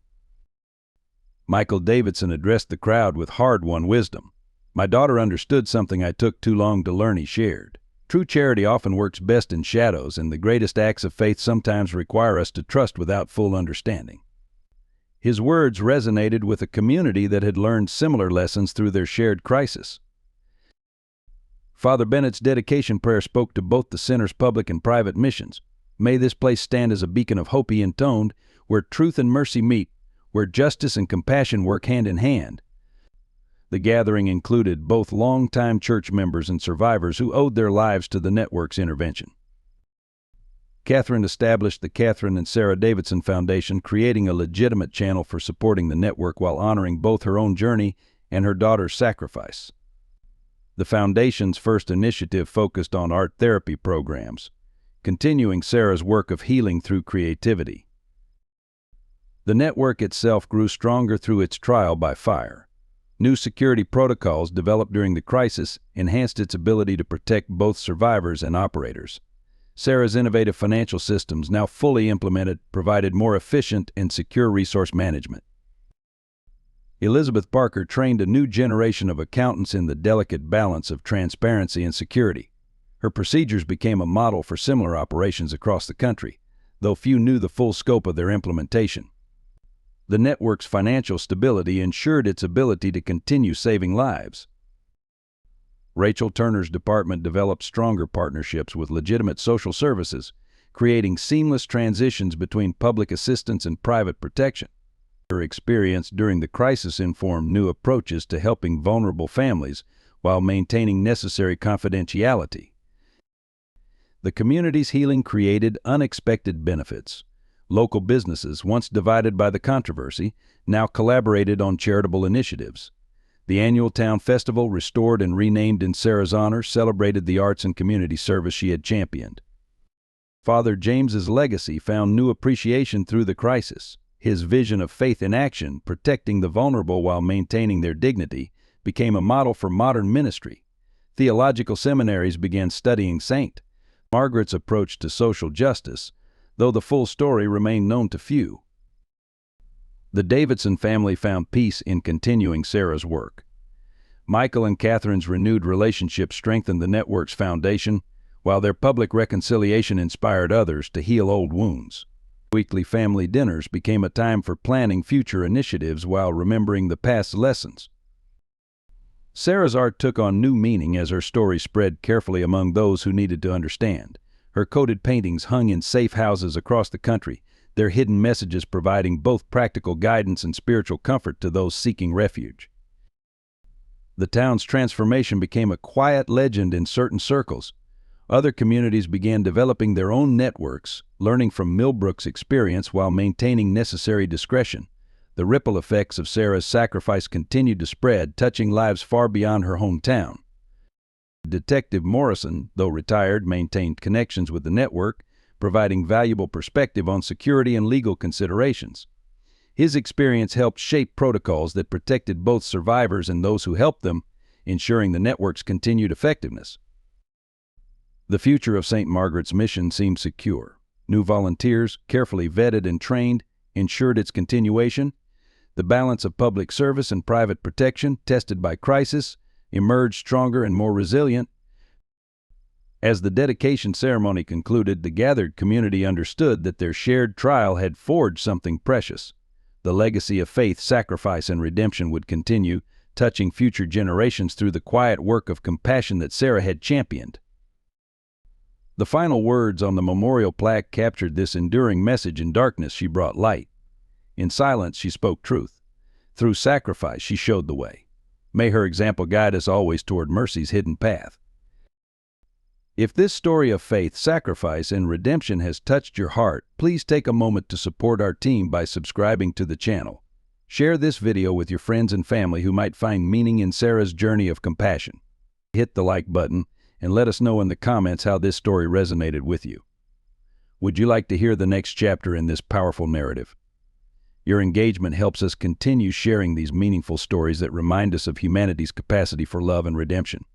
Michael Davidson addressed the crowd with hard-won wisdom. "My daughter understood something I took too long to learn," he shared. "True charity often works best in shadows, and the greatest acts of faith sometimes require us to trust without full understanding." His words resonated with a community that had learned similar lessons through their shared crisis. Father Bennett's dedication prayer spoke to both the center's public and private missions. "May this place stand as a beacon of hope," he intoned, "where truth and mercy meet, where justice and compassion work hand in hand." The gathering included both longtime church members and survivors who owed their lives to the network's intervention. Catherine established the Catherine and Sarah Davidson Foundation, creating a legitimate channel for supporting the network while honoring both her own journey and her daughter's sacrifice. The foundation's first initiative focused on art therapy programs, continuing Sarah's work of healing through creativity. The network itself grew stronger through its trial by fire. New security protocols developed during the crisis enhanced its ability to protect both survivors and operators. Sarah's innovative financial systems, now fully implemented, provided more efficient and secure resource management. Elizabeth Barker trained a new generation of accountants in the delicate balance of transparency and security. Her procedures became a model for similar operations across the country, though few knew the full scope of their implementation. The network's financial stability ensured its ability to continue saving lives. Rachel Turner's department developed stronger partnerships with legitimate social services, creating seamless transitions between public assistance and private protection. Her experience during the crisis informed new approaches to helping vulnerable families while maintaining necessary confidentiality. The community's healing created unexpected benefits. Local businesses, once divided by the controversy, now collaborated on charitable initiatives. The annual town festival, restored and renamed in Sarah's honor, celebrated the arts and community service she had championed. Father James's legacy found new appreciation through the crisis. His vision of faith in action, protecting the vulnerable while maintaining their dignity, became a model for modern ministry. Theological seminaries began studying St. Margaret's approach to social justice, though the full story remained known to few. The Davidson family found peace in continuing Sarah's work. Michael and Catherine's renewed relationship strengthened the network's foundation, while their public reconciliation inspired others to heal old wounds. Weekly family dinners became a time for planning future initiatives while remembering the past lessons. Sarah's art took on new meaning as her story spread carefully among those who needed to understand. Her coded paintings hung in safe houses across the country, their hidden messages providing both practical guidance and spiritual comfort to those seeking refuge. The town's transformation became a quiet legend in certain circles. Other communities began developing their own networks, learning from Millbrook's experience while maintaining necessary discretion. The ripple effects of Sarah's sacrifice continued to spread, touching lives far beyond her hometown. Detective Morrison, though retired, maintained connections with the network, providing valuable perspective on security and legal considerations. His experience helped shape protocols that protected both survivors and those who helped them, ensuring the network's continued effectiveness. The future of St. Margaret's mission seemed secure. New volunteers, carefully vetted and trained, ensured its continuation. The balance of public service and private protection, tested by crisis, emerged stronger and more resilient. As the dedication ceremony concluded, the gathered community understood that their shared trial had forged something precious. The legacy of faith, sacrifice, and redemption would continue, touching future generations through the quiet work of compassion that Sarah had championed. The final words on the memorial plaque captured this enduring message: "In darkness she brought light. In silence she spoke truth. Through sacrifice she showed the way." May her example guide us always toward mercy's hidden path. If this story of faith, sacrifice, and redemption has touched your heart, please take a moment to support our team by subscribing to the channel. Share this video with your friends and family who might find meaning in Sarah's journey of compassion. Hit the like button and let us know in the comments how this story resonated with you. Would you like to hear the next chapter in this powerful narrative? Your engagement helps us continue sharing these meaningful stories that remind us of humanity's capacity for love and redemption.